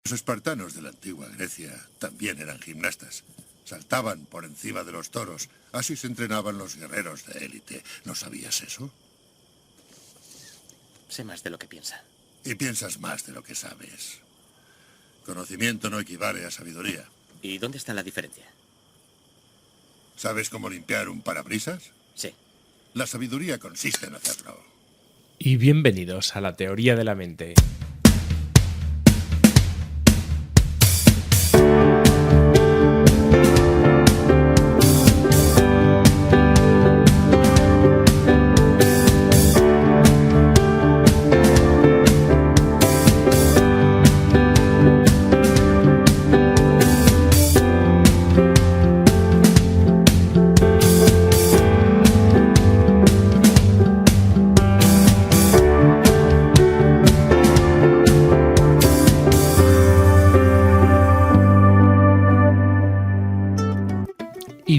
Los espartanos de la antigua Grecia también eran gimnastas. Saltaban por encima de los toros. Así se entrenaban los guerreros de élite. ¿No sabías eso? Sé más de lo que piensa. Y piensas más de lo que sabes. Conocimiento no equivale a sabiduría. ¿Y dónde está la diferencia? ¿Sabes cómo limpiar un parabrisas? Sí. La sabiduría consiste en hacerlo. Y bienvenidos a la teoría de la mente.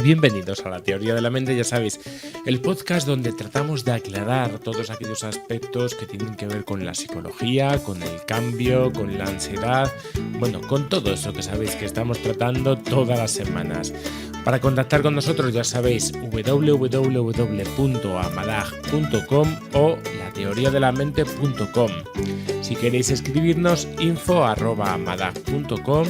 Bienvenidos a la teoría de la mente, ya sabéis, el podcast donde tratamos de aclarar todos aquellos aspectos que tienen que ver con la psicología, con el cambio, con la ansiedad, bueno, con todo eso que sabéis que estamos tratando todas las semanas. Para contactar con nosotros ya sabéis www.amadag.com o lateoriadelamente.com. Si queréis escribirnos info@amadag.com.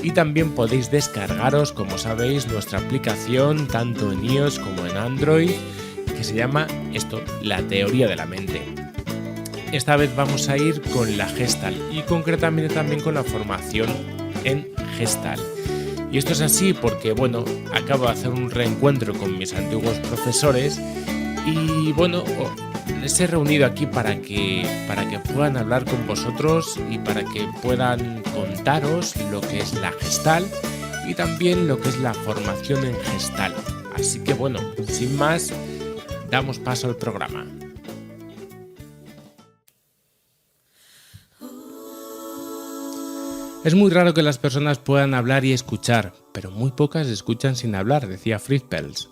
Y también podéis descargaros, como sabéis, nuestra aplicación tanto en iOS como en Android, que se llama La Teoría de la Mente. Esta vez vamos a ir con la Gestalt y concretamente también con la formación en Gestalt. Y esto es así porque, bueno, acabo de hacer un reencuentro con mis antiguos profesores y, bueno, les he reunido aquí para que puedan hablar con vosotros y para que puedan contaros lo que es la Gestalt y también lo que es la formación en Gestalt. Así que bueno, sin más, damos paso al programa. Es muy raro que las personas puedan hablar y escuchar, pero muy pocas escuchan sin hablar, decía Fritz Perls.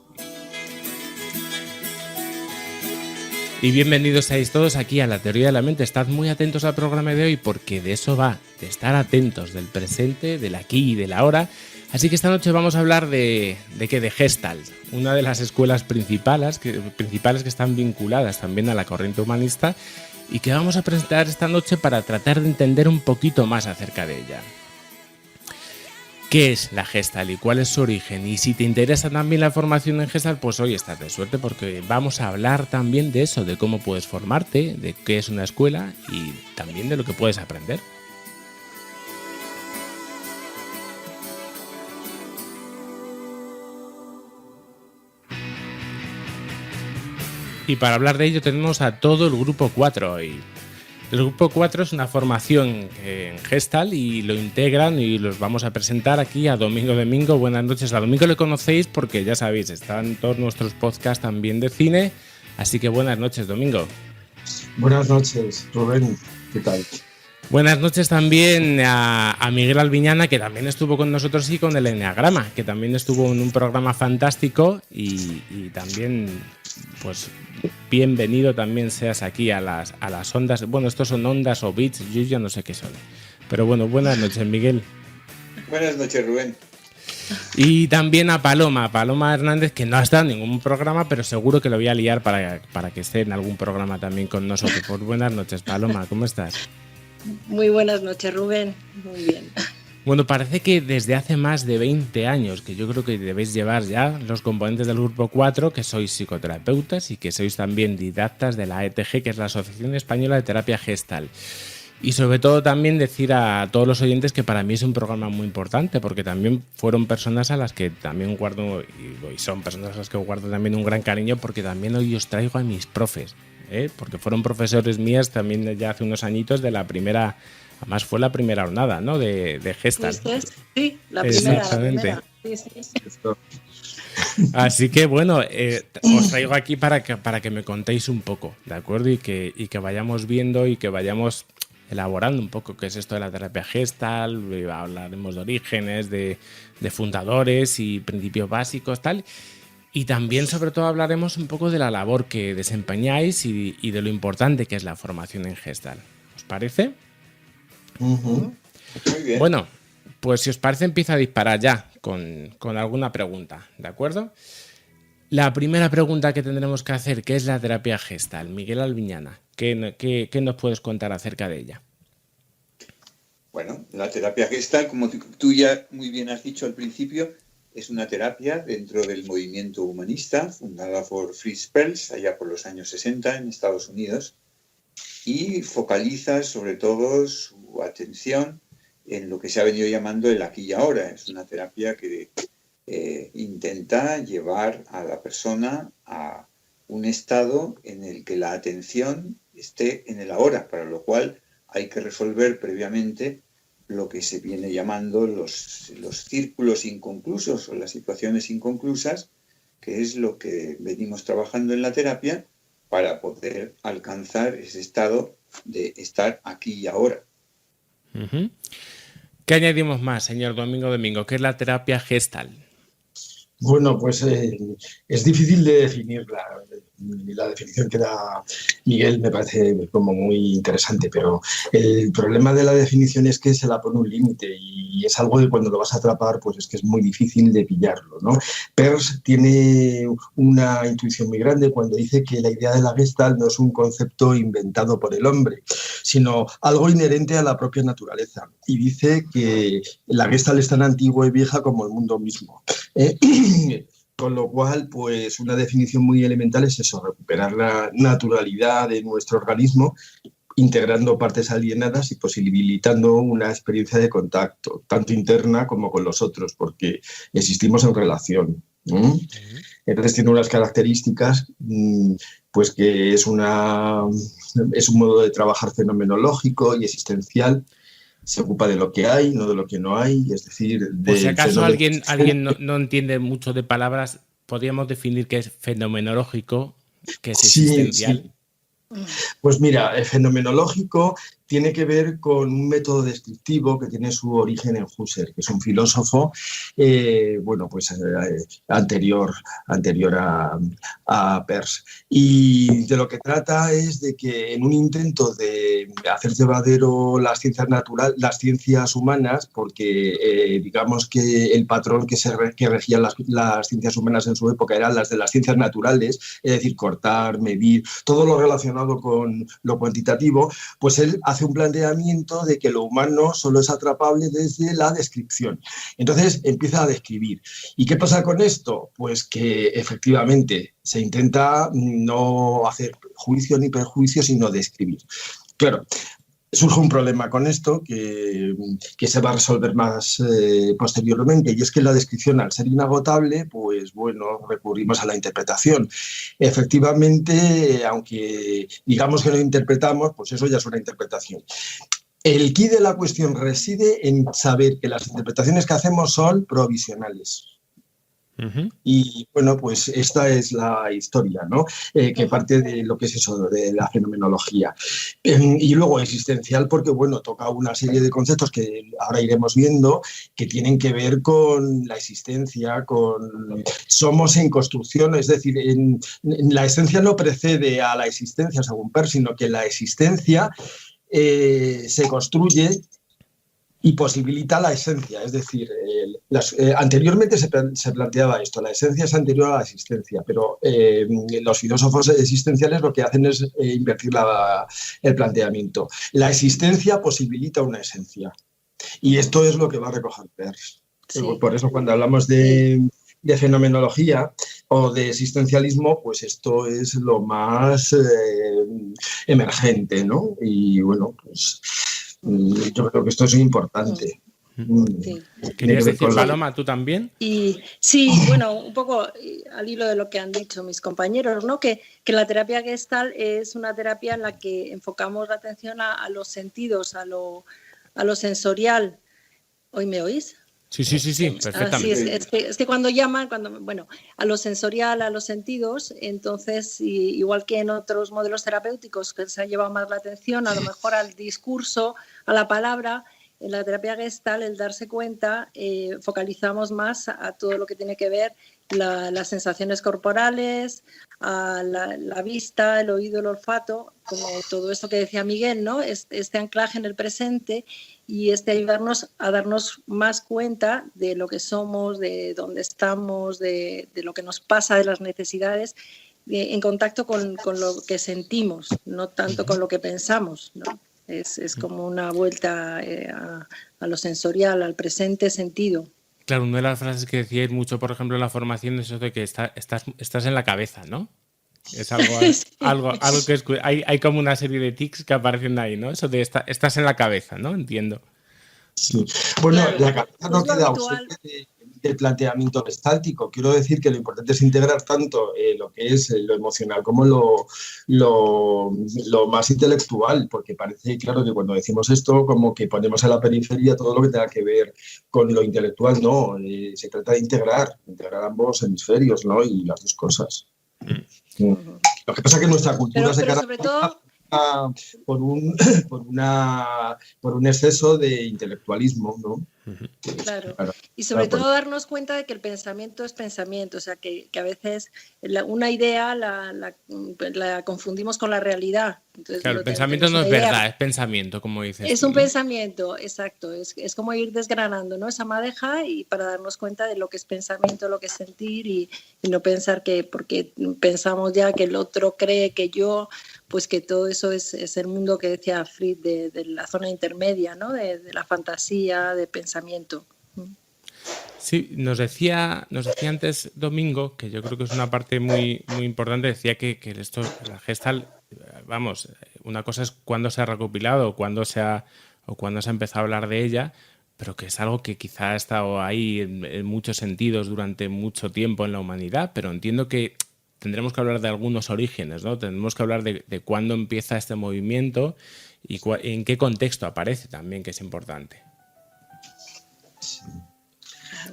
Y bienvenidos seáis todos aquí a la Teoría de la Mente. Estad muy atentos al programa de hoy porque de eso va, de estar atentos del presente, del aquí y del ahora. Así que esta noche vamos a hablar de Gestalt, una de las escuelas principales que están vinculadas también a la corriente humanista y que vamos a presentar esta noche para tratar de entender un poquito más acerca de ella. ¿Qué es la Gestalt y cuál es su origen? Y si te interesa también la formación en Gestalt, pues hoy estás de suerte porque vamos a hablar también de eso, de cómo puedes formarte, de qué es una escuela y también de lo que puedes aprender. Y para hablar de ello tenemos a todo el grupo 4 hoy. El grupo 4 es una formación en Gestalt y lo integran y los vamos a presentar aquí a Domingo Domingo. Buenas noches. A Domingo le conocéis porque ya sabéis, están todos nuestros podcasts también de cine. Así que buenas noches, Domingo. Buenas noches, Rubén. ¿Qué tal? Buenas noches también a Miguel Albiñana, que también estuvo con nosotros y con el Enneagrama, que también estuvo en un programa fantástico y también, pues, bienvenido también seas aquí a las ondas. Bueno, estos son ondas o bits, yo ya no sé qué son. Pero bueno, buenas noches, Miguel. Buenas noches, Rubén. Y también a Paloma Hernández, que no ha estado en ningún programa, pero seguro que lo voy a liar para que esté en algún programa también con nosotros. Pues buenas noches, Paloma, ¿cómo estás? Muy buenas noches, Rubén. Muy bien. Bueno, parece que desde hace más de 20 años, que yo creo que debéis llevar ya los componentes del grupo 4, que sois psicoterapeutas y que sois también didactas de la AETG, que es la Asociación Española de Terapia Gestalt. Y sobre todo también decir a todos los oyentes que para mí es un programa muy importante, porque también fueron personas a las que también guardo, y son personas a las que guardo también un gran cariño, porque también hoy os traigo a mis profes, porque fueron profesores mías también ya hace unos añitos de la primera. Además fue la primera jornada, ¿no? De Gestalt. Sí, la primera. Exactamente. Sí. Así que bueno, os traigo aquí para que me contéis un poco, ¿de acuerdo? Y que vayamos viendo y que vayamos elaborando un poco qué es esto de la terapia Gestalt. Hablaremos de orígenes, de fundadores y principios básicos, tal. Y también, sobre todo, hablaremos un poco de la labor que desempeñáis y de lo importante que es la formación en Gestalt. ¿Os parece? Uh-huh. Muy bien. Bueno, pues si os parece empiezo a disparar ya con alguna pregunta, ¿de acuerdo? La primera pregunta que tendremos que hacer, ¿qué es la terapia Gestalt? Miguel Albiñana, ¿qué nos puedes contar acerca de ella? Bueno, la terapia Gestalt, como tú ya muy bien has dicho al principio, es una terapia dentro del movimiento humanista, fundada por Fritz Perls allá por los años 60 en Estados Unidos, y focaliza sobre todo su atención en lo que se ha venido llamando el aquí y ahora. Es una terapia que intenta llevar a la persona a un estado en el que la atención esté en el ahora, para lo cual hay que resolver previamente lo que se viene llamando los círculos inconclusos o las situaciones inconclusas, que es lo que venimos trabajando en la terapia para poder alcanzar ese estado de estar aquí y ahora. Uh-huh. ¿Qué añadimos más, señor Domingo? ¿Qué es la terapia Gestalt? Bueno, pues es difícil de definirla. La definición que da Miguel me parece como muy interesante, pero el problema de la definición es que se la pone un límite y es algo que cuando lo vas a atrapar, pues es que es muy difícil de pillarlo, ¿no? Peirce tiene una intuición muy grande cuando dice que la idea de la Gestalt no es un concepto inventado por el hombre, sino algo inherente a la propia naturaleza. Y dice que la Gestalt es tan antigua y vieja como el mundo mismo. Con lo cual, pues una definición muy elemental es eso, recuperar la naturalidad de nuestro organismo, integrando partes alienadas y posibilitando una experiencia de contacto, tanto interna como con los otros, porque existimos en relación. Entonces tiene unas características, pues que es un modo de trabajar fenomenológico y existencial. Se ocupa de lo que hay, no de lo que no hay, es decir... Por si acaso alguien no entiende mucho de palabras, podríamos definir qué es fenomenológico, qué es existencial. Sí. Pues mira, el fenomenológico tiene que ver con un método descriptivo que tiene su origen en Husserl, que es un filósofo anterior a Peirce. Y de lo que trata es de que en un intento de hacer llevadero las ciencias humanas, porque digamos que el patrón que regía las ciencias humanas en su época eran las de las ciencias naturales, es decir, cortar, medir, todo lo relacionado con lo cuantitativo, pues él hace un planteamiento de que lo humano solo es atrapable desde la descripción. Entonces empieza a describir. ¿Y qué pasa con esto? Pues que efectivamente se intenta no hacer juicio ni perjuicio, sino describir. Claro, surge un problema con esto que se va a resolver más posteriormente, y es que la descripción, al ser inagotable, pues bueno, recurrimos a la interpretación. Efectivamente, aunque digamos que lo interpretamos, pues eso ya es una interpretación. El quid de la cuestión reside en saber que las interpretaciones que hacemos son provisionales. Uh-huh. Y bueno, pues esta es la historia, ¿no? Que parte de lo que es eso, de la fenomenología. Y luego existencial, porque bueno, toca una serie de conceptos que ahora iremos viendo, que tienen que ver con la existencia, con somos en construcción, es decir, la esencia no precede a la existencia, según Peirce, sino que la existencia se construye y posibilita la esencia, es decir, anteriormente se planteaba esto, la esencia es anterior a la existencia, pero los filósofos existenciales lo que hacen es invertir el planteamiento. La existencia posibilita una esencia, y esto es lo que va a recoger Peirce. Sí. Por eso cuando hablamos de fenomenología o de existencialismo, pues esto es lo más emergente, ¿no? Y bueno, pues... yo creo que esto es importante. Sí. ¿Querías decir, Paloma, tú también? Y sí, bueno, un poco al hilo de lo que han dicho mis compañeros, ¿no? Que la terapia Gestalt es una terapia en la que enfocamos la atención a los sentidos, a lo sensorial. ¿Hoy me oís? Sí, perfectamente. Sí, es que cuando llaman, a lo sensorial, a los sentidos, entonces, igual que en otros modelos terapéuticos que se ha llevado más la atención, a lo mejor al discurso, a la palabra, en la terapia Gestalt, el darse cuenta, focalizamos más a todo lo que tiene que ver las sensaciones corporales, a la vista, el oído, el olfato, como todo esto que decía Miguel, ¿no? Este anclaje en el presente y ayudarnos a darnos más cuenta de lo que somos, de dónde estamos, de lo que nos pasa, de las necesidades, en contacto con lo que sentimos, no tanto con lo que pensamos, ¿no? Es como una vuelta a lo sensorial, al presente sentido. Claro, una de las frases que decíais mucho, por ejemplo, en la formación es eso de que estás en la cabeza, ¿no? Es algo, Sí. algo que hay como una serie de tics que aparecen ahí, ¿no? Eso de estás en la cabeza, ¿no? Entiendo. Sí. Bueno, Claro, la cabeza no es lo queda habitual. ausente del planteamiento gestáltico. Quiero decir que lo importante es integrar tanto lo que es lo emocional como lo más intelectual, porque parece, claro, que cuando decimos esto, como que ponemos en la periferia todo lo que tenga que ver con lo intelectual. No, se trata de integrar ambos hemisferios, ¿no? Y las dos cosas. Lo que pasa es que nuestra cultura se Pero sobre todo, por un exceso de intelectualismo, ¿no? claro. Claro. Y sobre Claro, todo darnos cuenta de que el pensamiento es pensamiento, o sea, que a veces una idea la confundimos con la realidad. Entonces, Claro, el pensamiento no es verdad, es pensamiento, como dices. Es tú, un ¿no? pensamiento, exacto. Es como ir desgranando, ¿no? Esa madeja y para darnos cuenta de lo que es pensamiento, lo que es sentir y no pensar que porque pensamos ya que el otro cree que yo, pues que todo eso es el mundo que decía Fritz de la zona intermedia, ¿no? De la fantasía, de pensamiento. Sí, nos decía antes Domingo, que yo creo que es una parte muy, muy importante, decía que la Gestalt, vamos, una cosa es cuándo se ha recopilado o cuándo se ha empezado a hablar de ella, pero que es algo que quizá ha estado ahí en muchos sentidos durante mucho tiempo en la humanidad, pero entiendo que tendremos que hablar de algunos orígenes, ¿no? Tendremos que hablar de cuándo empieza este movimiento y en qué contexto aparece también, que es importante.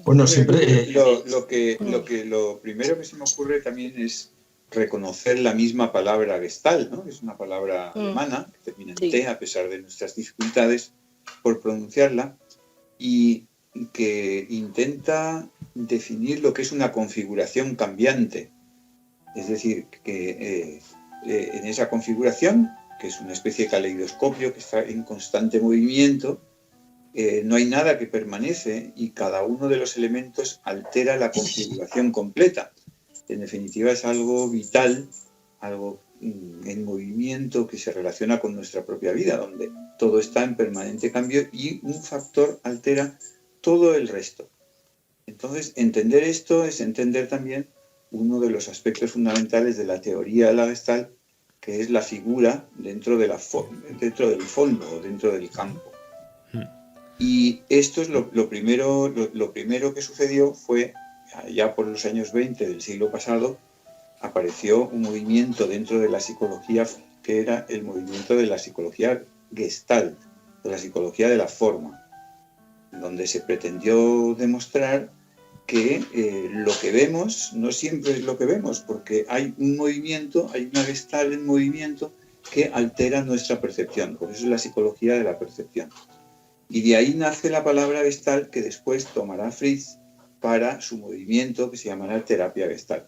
Bueno, siempre... Lo primero que se me ocurre también es reconocer la misma palabra Gestalt, ¿no? Es una palabra alemana que termina en T, a pesar de nuestras dificultades por pronunciarla, y que intenta definir lo que es una configuración cambiante. Es decir, que en esa configuración, que es una especie de caleidoscopio que está en constante movimiento, no hay nada que permanece y cada uno de los elementos altera la configuración completa. En definitiva, es algo vital, algo en movimiento que se relaciona con nuestra propia vida, donde todo está en permanente cambio y un factor altera todo el resto. Entonces, entender esto es entender también uno de los aspectos fundamentales de la teoría de la Gestalt, que es la figura dentro del fondo, dentro del campo. Y esto es lo primero que sucedió fue, allá por los años 20 del siglo pasado, apareció un movimiento dentro de la psicología que era el movimiento de la psicología Gestalt, de la psicología de la forma, donde se pretendió demostrar que lo que vemos no siempre es lo que vemos, porque hay un movimiento, hay una Gestalt en movimiento que altera nuestra percepción. Por eso es la psicología de la percepción. Y de ahí nace la palabra Gestalt que después tomará Fritz para su movimiento que se llamará terapia Gestalt.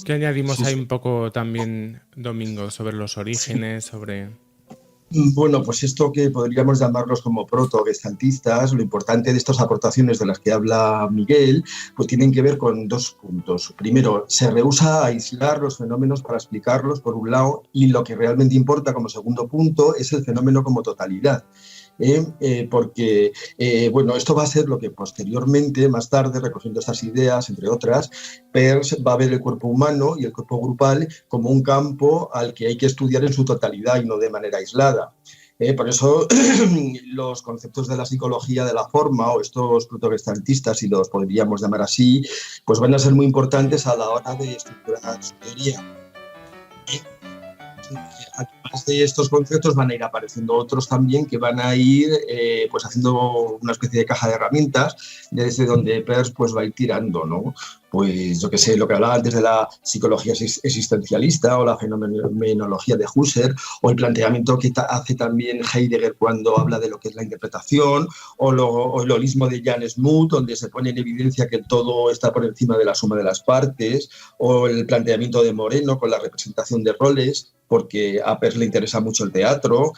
¿Qué añadimos ahí un poco también, Domingo, sobre los orígenes, sobre...? Bueno, pues esto que podríamos llamarlos como proto-gestaltistas, lo importante de estas aportaciones de las que habla Miguel, pues tienen que ver con dos puntos. Primero, se rehúsa a aislar los fenómenos para explicarlos, por un lado, y lo que realmente importa como segundo punto es el fenómeno como totalidad. Porque esto va a ser lo que posteriormente, más tarde, recogiendo estas ideas, entre otras, Peirce va a ver el cuerpo humano y el cuerpo grupal como un campo al que hay que estudiar en su totalidad y no de manera aislada. Por eso los conceptos de la psicología de la forma o estos protogestaltistas, si los podríamos llamar así, pues van a ser muy importantes a la hora de estructurar su teoría. Además de estos conceptos van a ir apareciendo otros también que van a ir haciendo una especie de caja de herramientas desde donde Peirce pues va a ir tirando, ¿no? pues yo qué sé, lo que hablaba antes de la psicología existencialista o la fenomenología de Husserl, o el planteamiento que hace también Heidegger cuando habla de lo que es la interpretación, o el holismo de Jan Smuts, donde se pone en evidencia que el todo está por encima de la suma de las partes, o el planteamiento de Moreno con la representación de roles, porque a Peirce le interesa mucho el teatro,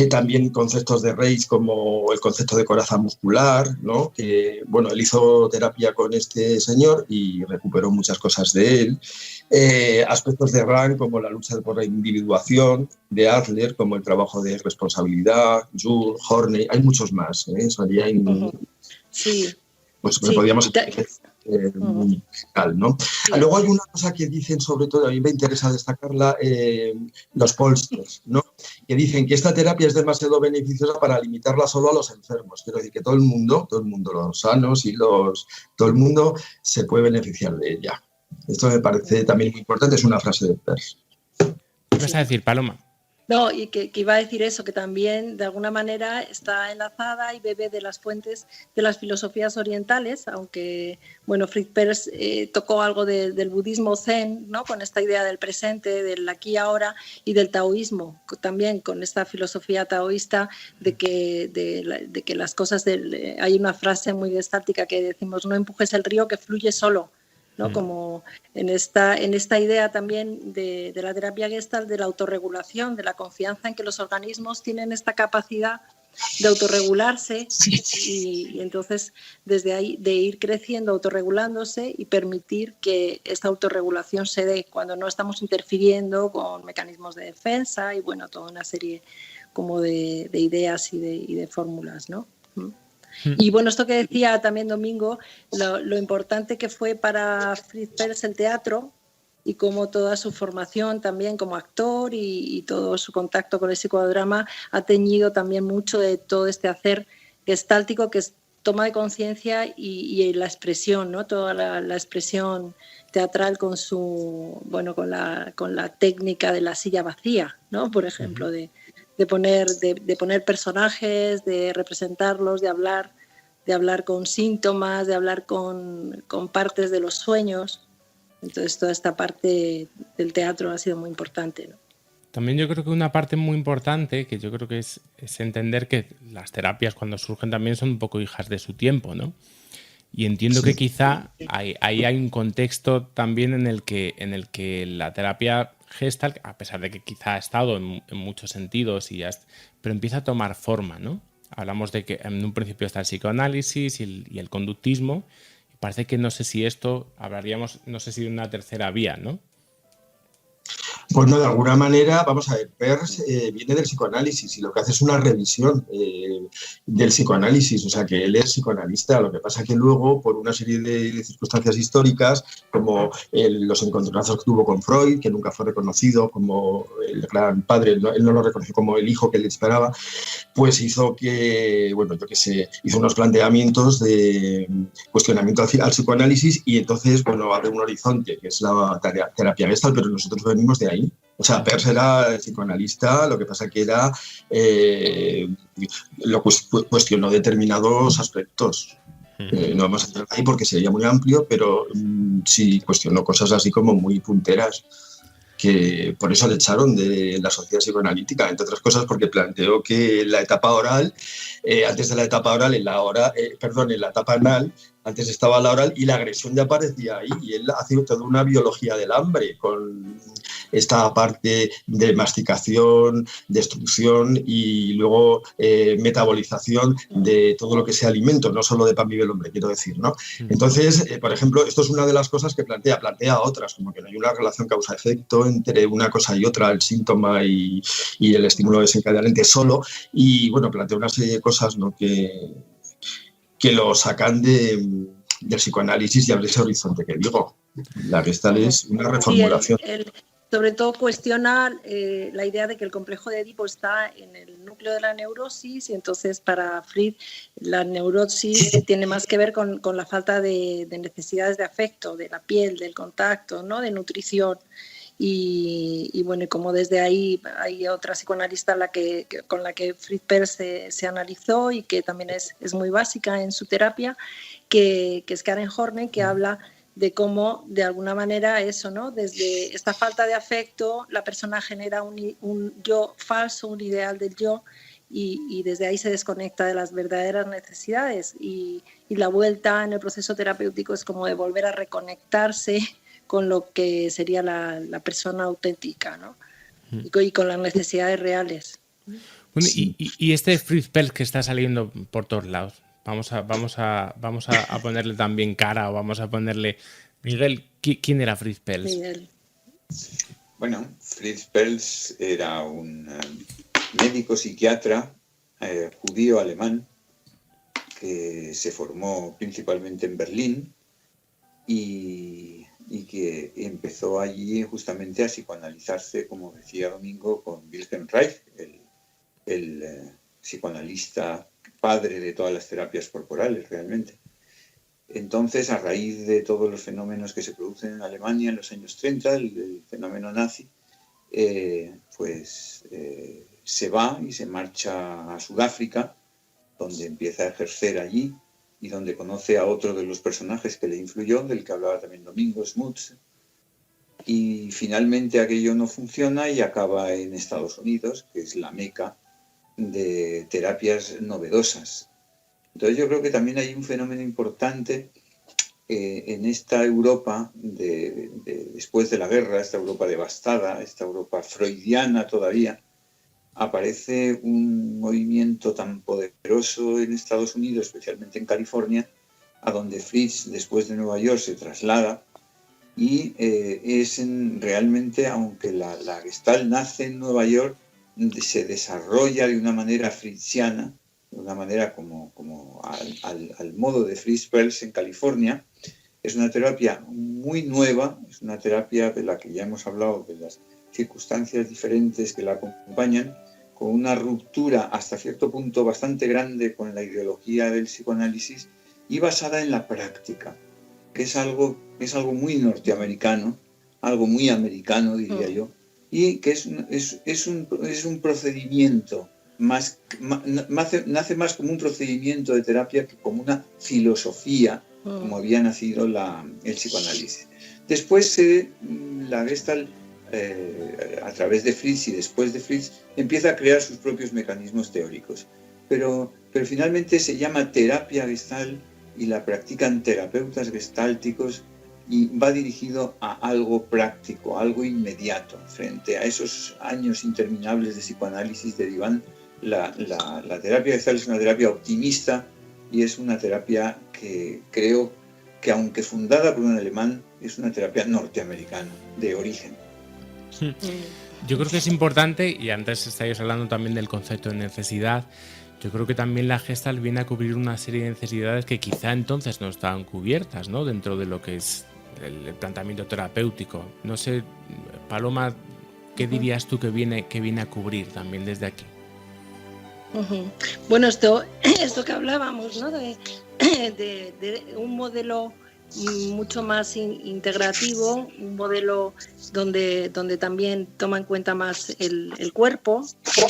también conceptos de Reich como el concepto de coraza muscular, ¿no? Que, bueno, él hizo terapia con este señor y recuperó muchas cosas de él, aspectos de Rand como la lucha por la individuación, de Adler como el trabajo de responsabilidad, Jules, Horney, hay muchos más, Sí. Pues sí. Podríamos musical, ¿no? Sí. Luego hay una cosa que dicen, sobre todo, a mí me interesa destacarla, los Polsters, ¿no? Que dicen que esta terapia es demasiado beneficiosa para limitarla solo a los enfermos. Quiero decir que todo el mundo, los sanos y todo el mundo se puede beneficiar de ella. Esto me parece también muy importante, es una frase de Peirce. ¿Qué vas a decir, Paloma? No, y que iba a decir eso, que también de alguna manera está enlazada y bebe de las fuentes de las filosofías orientales, aunque, bueno, Fritz Perls tocó algo del budismo zen, ¿no? Con esta idea del presente, del aquí y ahora, y del taoísmo, también con esta filosofía taoísta de que las cosas, hay una frase muy gestáltica que decimos, no empujes el río que fluye solo, ¿no? Como en esta idea también de la terapia Gestalt, de la autorregulación, de la confianza en que los organismos tienen esta capacidad de autorregularse y entonces desde ahí de ir creciendo, autorregulándose y permitir que esta autorregulación se dé cuando no estamos interfiriendo con mecanismos de defensa y bueno, toda una serie como de ideas y de fórmulas, ¿no? Y bueno, esto que decía también Domingo, lo importante que fue para Fritz Perls el teatro y cómo toda su formación también como actor y todo su contacto con el psicodrama ha teñido también mucho de todo este hacer gestáltico que es toma de conciencia y la expresión, ¿no? Toda la expresión teatral con la técnica de la silla vacía, ¿no? Por ejemplo, de poner personajes, de representarlos, de hablar con síntomas, de hablar con partes de los sueños. Entonces toda esta parte del teatro ha sido muy importante, ¿no? También yo creo que una parte muy importante, que yo creo que es entender que las terapias cuando surgen también son un poco hijas de su tiempo, ¿no? Y entiendo que quizá ahí hay un contexto también en el que la terapia Gestalt, a pesar de que quizá ha estado en muchos sentidos, pero empieza a tomar forma, ¿no? Hablamos de que en un principio está el psicoanálisis y el conductismo. Y parece que no sé si hablaríamos, no sé si de una tercera vía, ¿no? Pues no, de alguna manera, vamos a ver, Peirce viene del psicoanálisis y lo que hace es una revisión del psicoanálisis, o sea que él es psicoanalista, lo que pasa que luego, por una serie de circunstancias históricas, como los encontronazos que tuvo con Freud, que nunca fue reconocido como el gran padre, él no lo reconoció como el hijo que le esperaba, pues hizo que, bueno, yo qué sé, hizo unos planteamientos de cuestionamiento al psicoanálisis y entonces, bueno, abre un horizonte, que es la terapia Gestalt, pero nosotros venimos de ahí. O sea, Peirce era psicoanalista, lo que pasa que lo cuestionó determinados aspectos. No vamos a entrar ahí porque sería muy amplio, pero sí cuestionó cosas así como muy punteras, que por eso le echaron de la sociedad psicoanalítica, entre otras cosas porque planteó que la etapa oral, antes de la etapa oral, en la etapa anal, antes estaba la oral y la agresión ya aparecía ahí, y él hace toda una biología del hambre con esta parte de masticación, destrucción y luego metabolización de todo lo que sea alimento, no solo de pan vive el hombre, quiero decir, ¿no? Entonces, por ejemplo, esto es una de las cosas que plantea otras, como que no hay una relación causa-efecto entre una cosa y otra, el síntoma y el estímulo desencadenante solo, y bueno, plantea una serie de cosas, ¿no? que lo sacan del psicoanálisis y abre ese horizonte que digo. La Gestalt es una reformulación. Sí, sobre todo cuestiona la idea de que el complejo de Edipo está en el núcleo de la neurosis y entonces para Fritz la neurosis tiene más que ver con la falta de necesidades de afecto, de la piel, del contacto, ¿no? De nutrición. Y bueno, y como desde ahí hay otra psicoanalista con la que Fritz Perls se analizó y que también es muy básica en su terapia, que es Karen Horney, que habla de cómo, de alguna manera, eso, ¿no? Desde esta falta de afecto, la persona genera un yo falso, un ideal del yo, y desde ahí se desconecta de las verdaderas necesidades. Y la vuelta en el proceso terapéutico es como de volver a reconectarse con lo que sería la persona auténtica, ¿no? Y con las necesidades reales. Bueno, y este Fritz Perls que está saliendo por todos lados, vamos a ponerle también cara, o vamos a ponerle... Miguel, ¿quién era Fritz Perls? Miguel. Bueno, Fritz Perls era un médico psiquiatra judío alemán que se formó principalmente en Berlín y que empezó allí justamente a psicoanalizarse, como decía Domingo, con Wilhelm Reich, el psicoanalista padre de todas las terapias corporales realmente. Entonces, a raíz de todos los fenómenos que se producen en Alemania en los años 30, el fenómeno nazi, se va y se marcha a Sudáfrica, donde empieza a ejercer allí y donde conoce a otro de los personajes que le influyó, del que hablaba también Domingo, Smuts, y finalmente aquello no funciona y acaba en Estados Unidos, que es la meca de terapias novedosas. Entonces yo creo que también hay un fenómeno importante en esta Europa después de la guerra, esta Europa devastada, esta Europa freudiana todavía. Aparece un movimiento tan poderoso en Estados Unidos, especialmente en California, a donde Fritz, después de Nueva York, se traslada y realmente, aunque la Gestalt nace en Nueva York, se desarrolla de una manera fritziana, de una manera como al modo de Fritz Perls en California. Es una terapia muy nueva, es una terapia de la que ya hemos hablado, de las circunstancias diferentes que la acompañan, con una ruptura hasta cierto punto bastante grande con la ideología del psicoanálisis y basada en la práctica, que es algo muy norteamericano, algo muy americano, diría yo, y que es un procedimiento, nace más como un procedimiento de terapia que como una filosofía, como había nacido el psicoanálisis. Después la Gestalt, a través de Fritz y después de Fritz, empieza a crear sus propios mecanismos teóricos. Pero finalmente se llama terapia Gestalt y la practican terapeutas gestálticos y va dirigido a algo práctico, algo inmediato. Frente a esos años interminables de psicoanálisis derivan la terapia Gestalt es una terapia optimista y es una terapia que creo que, aunque fundada por un alemán, es una terapia norteamericana de origen. Yo creo que es importante, y antes estáis hablando también del concepto de necesidad, yo creo que también la Gestalt viene a cubrir una serie de necesidades que quizá entonces no estaban cubiertas, ¿no?, dentro de lo que es el planteamiento terapéutico. No sé, Paloma, ¿qué dirías tú que viene a cubrir también desde aquí? Bueno, esto que hablábamos, ¿no?, de un modelo mucho más integrativo, un modelo donde también toma en cuenta más el cuerpo,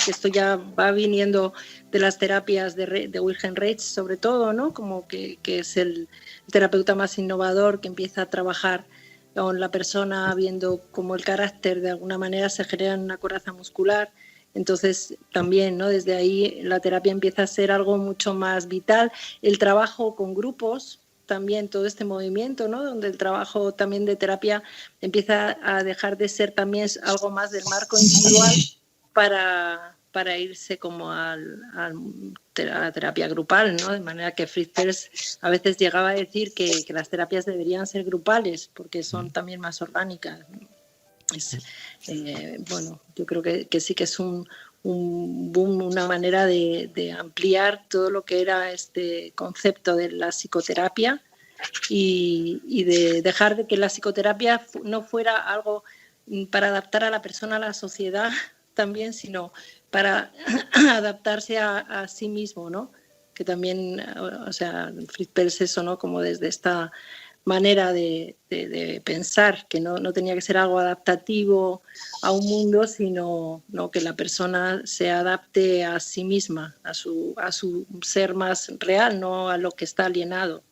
que esto ya va viniendo de las terapias de Wilhelm Reich sobre todo, ¿no?, como que es el terapeuta más innovador, que empieza a trabajar con la persona viendo cómo el carácter de alguna manera se genera en una coraza muscular. Entonces también, ¿no?, desde ahí la terapia empieza a ser algo mucho más vital. El trabajo con grupos, también todo este movimiento, ¿no?, donde el trabajo también de terapia empieza a dejar de ser también algo más del marco individual para irse como a la terapia grupal, ¿no?, de manera que Fritz Perls a veces llegaba a decir que las terapias deberían ser grupales porque son también más orgánicas. Bueno, yo creo que sí que es un boom, una manera de ampliar todo lo que era este concepto de la psicoterapia y de dejar de que la psicoterapia no fuera algo para adaptar a la persona a la sociedad también, sino para adaptarse a sí mismo, ¿no? Que también, o sea, Fritz Perls eso, ¿no?, como desde esta manera de pensar, que no tenía que ser algo adaptativo a un mundo, sino que la persona se adapte a sí misma, a su ser más real, no a lo que está alienado.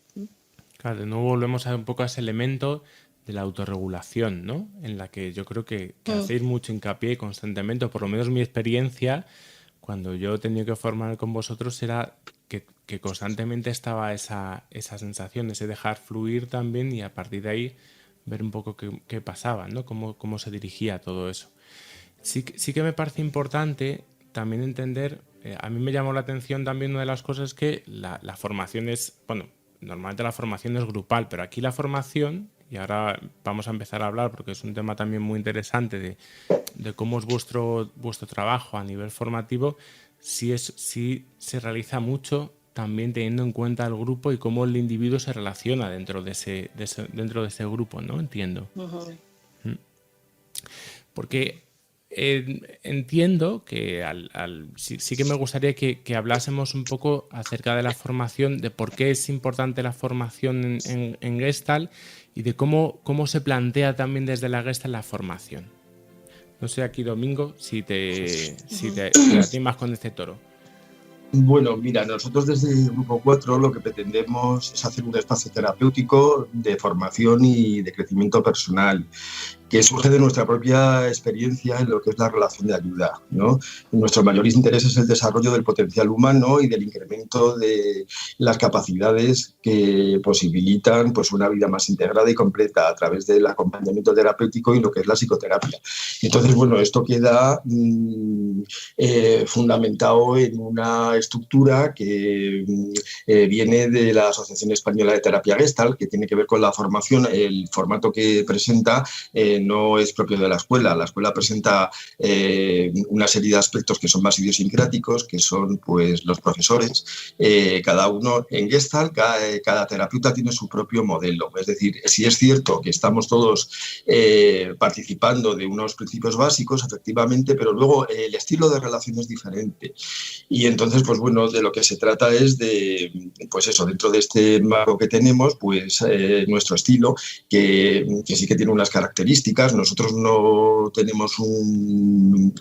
Claro, de nuevo volvemos un poco a ese elemento de la autorregulación, ¿no? En la que yo creo que hacéis mucho hincapié constantemente, o por lo menos mi experiencia, cuando yo he tenido que formar con vosotros, era que constantemente estaba esa sensación, ese dejar fluir también, y a partir de ahí ver un poco qué pasaba, ¿no? Cómo se dirigía todo eso. Sí que me parece importante también entender, a mí me llamó la atención también una de las cosas que la formación es, bueno, normalmente la formación es grupal, pero aquí la formación, y ahora vamos a empezar a hablar porque es un tema también muy interesante de cómo es vuestro trabajo a nivel formativo, sí se realiza mucho también teniendo en cuenta el grupo y cómo el individuo se relaciona dentro de ese grupo, ¿no? Entiendo. Uh-huh. Porque entiendo que sí que me gustaría que hablásemos un poco acerca de la formación, de por qué es importante la formación en Gestalt y de cómo se plantea también desde la Gestalt la formación. No sé aquí, Domingo, si te animas con este toro. Bueno, mira, nosotros desde el Grupo 4 lo que pretendemos es hacer un espacio terapéutico de formación y de crecimiento personal, que surge de nuestra propia experiencia en lo que es la relación de ayuda, ¿no? Nuestro mayor interés es el desarrollo del potencial humano y del incremento de las capacidades que posibilitan pues, una vida más integrada y completa a través del acompañamiento terapéutico y lo que es la psicoterapia. Entonces, bueno, esto queda fundamentado en una estructura que viene de la Asociación Española de Terapia Gestalt, que tiene que ver con la formación. El formato que presenta no es propio de la escuela. La escuela presenta una serie de aspectos que son más idiosincráticos, que son pues los profesores. Cada uno en Gestalt, cada terapeuta tiene su propio modelo. Es decir, si es cierto que estamos todos participando de unos principios básicos, efectivamente, pero luego el estilo de relación es diferente. Y entonces, pues bueno, de lo que se trata es de, pues eso, dentro de este marco que tenemos, pues nuestro estilo, que sí que tiene unas características. Nosotros no tenemos un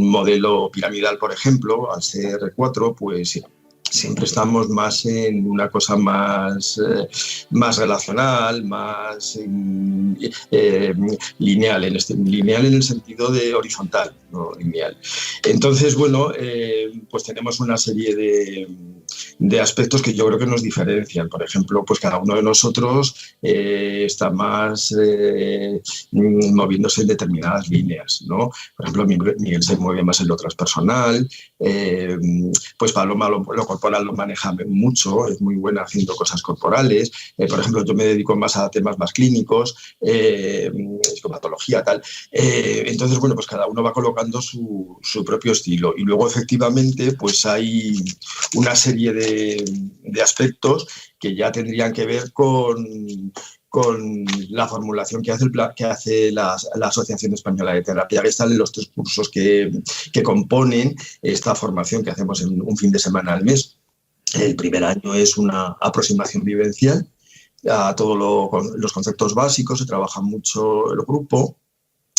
modelo piramidal, por ejemplo. Al ser 4, pues siempre estamos más en una cosa más relacional, más lineal, lineal en el sentido de horizontal, no lineal. Entonces, bueno, pues tenemos una serie de aspectos que yo creo que nos diferencian. Por ejemplo, pues cada uno de nosotros está más moviéndose en determinadas líneas, ¿no? Por ejemplo, Miguel se mueve más en lo transpersonal, pues Paloma lo corporal lo maneja mucho, es muy buena haciendo cosas corporales. Por ejemplo, yo me dedico más a temas más clínicos, psicopatología, tal. Entonces, bueno, pues cada uno va colocando su propio estilo. Y luego, efectivamente, pues hay una serie de aspectos que ya tendrían que ver con la formulación que hace la Asociación Española de Terapia Gestalt en los 3 cursos que componen esta formación que hacemos en un fin de semana al mes. El primer año es una aproximación vivencial a todos los conceptos básicos, se trabaja mucho el grupo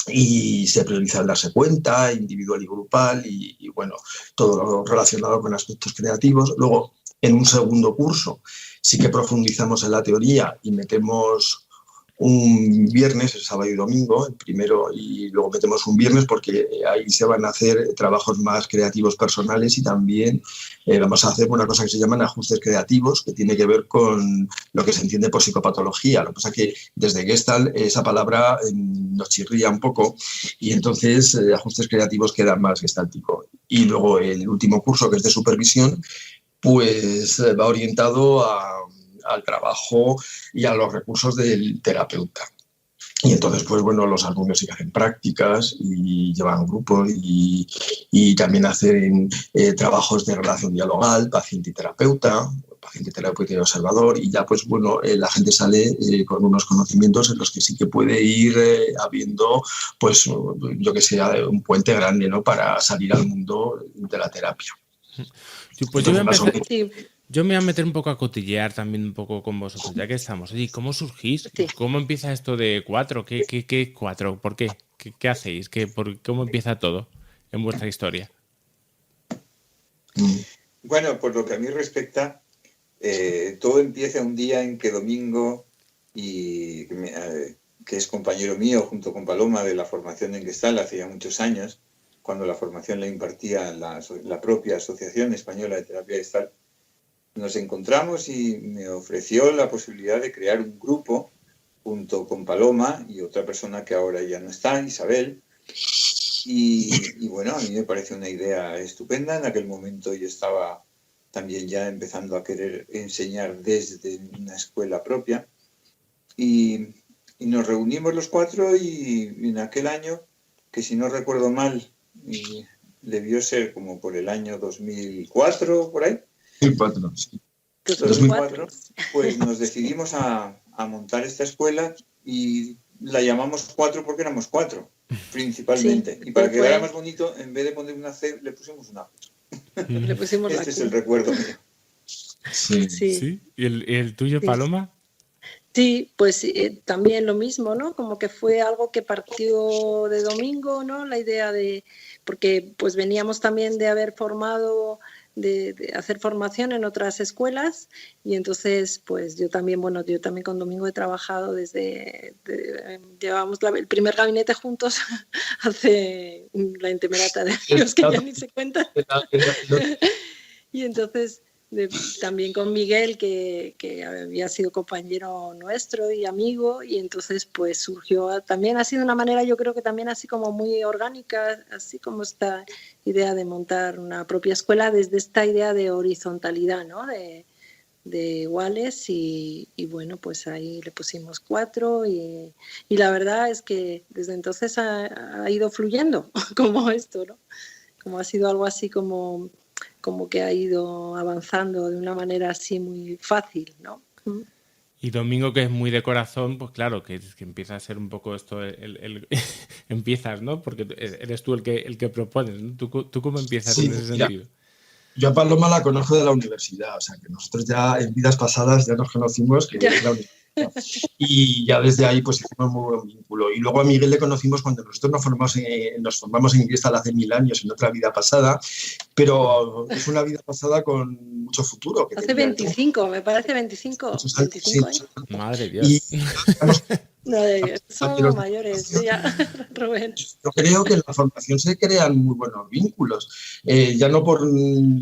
y se prioriza el darse cuenta, individual y grupal, y bueno, todo lo relacionado con aspectos creativos. Luego, en un segundo curso, sí que profundizamos en la teoría y metemos un viernes, el sábado y domingo, el primero, y luego metemos un viernes porque ahí se van a hacer trabajos más creativos personales y también vamos a hacer una cosa que se llaman ajustes creativos, que tiene que ver con lo que se entiende por psicopatología. Lo que pasa es que desde Gestalt esa palabra nos chirría un poco y entonces ajustes creativos queda más gestáltico. Y luego el último curso, que es de supervisión, pues va orientado al trabajo y a los recursos del terapeuta. Y entonces, pues bueno, los alumnos sí que hacen prácticas y llevan grupos y también hacen trabajos de relación dialogal, paciente y terapeuta y observador, y ya pues bueno, la gente sale con unos conocimientos en los que sí que puede ir habiendo, pues yo que sé, un puente grande, ¿no?, para salir al mundo de la terapia. Sí, pues yo voy a empezar... Yo me voy a meter un poco a cotillear también un poco con vosotros, ya que estamos. Oye, ¿cómo surgís? Sí. ¿Cómo empieza esto de 4? ¿Qué 4? ¿Por qué? ¿Qué hacéis? ¿Cómo empieza todo en vuestra historia? Bueno, por lo que a mí respecta, todo empieza un día en que Domingo, que es compañero mío junto con Paloma de la formación en Gestalt hace ya muchos años, cuando la formación la impartía la propia Asociación Española de Terapia Gestalt, nos encontramos y me ofreció la posibilidad de crear un grupo junto con Paloma y otra persona que ahora ya no está, Isabel. Y bueno, a mí me parece una idea estupenda. En aquel momento yo estaba también ya empezando a querer enseñar desde una escuela propia. Y nos reunimos los 4 y en aquel año, que si no recuerdo mal, debió ser como por el año 2004, por ahí. 2004, sí. 2004, pues nos decidimos a montar esta escuela y la llamamos 4 porque éramos 4, principalmente. Sí, y para que quedara más bonito, en vez de poner una C, le pusimos una P. Le pusimos Este es el recuerdo mío. Sí. ¿Sí? ¿Y el tuyo, Sí. Paloma? Sí, pues también lo mismo, ¿no? Como que fue algo que partió de Domingo, ¿no? La idea porque pues veníamos también de haber formado, de hacer formación en otras escuelas y entonces pues yo también con Domingo he trabajado llevamos el primer gabinete juntos hace la intemerata de años que ya ni se cuenta. Y entonces también con Miguel, que había sido compañero nuestro y amigo, y entonces pues surgió, también ha sido una manera, yo creo que también así como muy orgánica, así como esta idea de montar una propia escuela desde esta idea de horizontalidad, ¿no? De iguales y bueno, pues ahí le pusimos 4 y la verdad es que desde entonces ha ido fluyendo como esto, ¿no? Como ha sido algo así como que ha ido avanzando de una manera así muy fácil, ¿no? Y Domingo, que es muy de corazón, pues claro, que empieza a ser un poco esto, empiezas, ¿no? Porque eres tú el que propones, ¿no? ¿Tú cómo empiezas en ese sentido? Yo a Paloma la conozco de la universidad, o sea que nosotros ya en vidas pasadas ya nos conocimos, que es la universidad. Y ya desde ahí pues hicimos muy buen vínculo. Y luego a Miguel le conocimos cuando nosotros nos formamos en Gestalt hace 1000 años, en otra vida pasada, pero es una vida pasada con mucho futuro. Que hace 25, me parece 25. Sí, 25 años. Madre Dios. Y son mayores, ya, Rubén. yo creo que en la formación se crean muy buenos vínculos, ya no por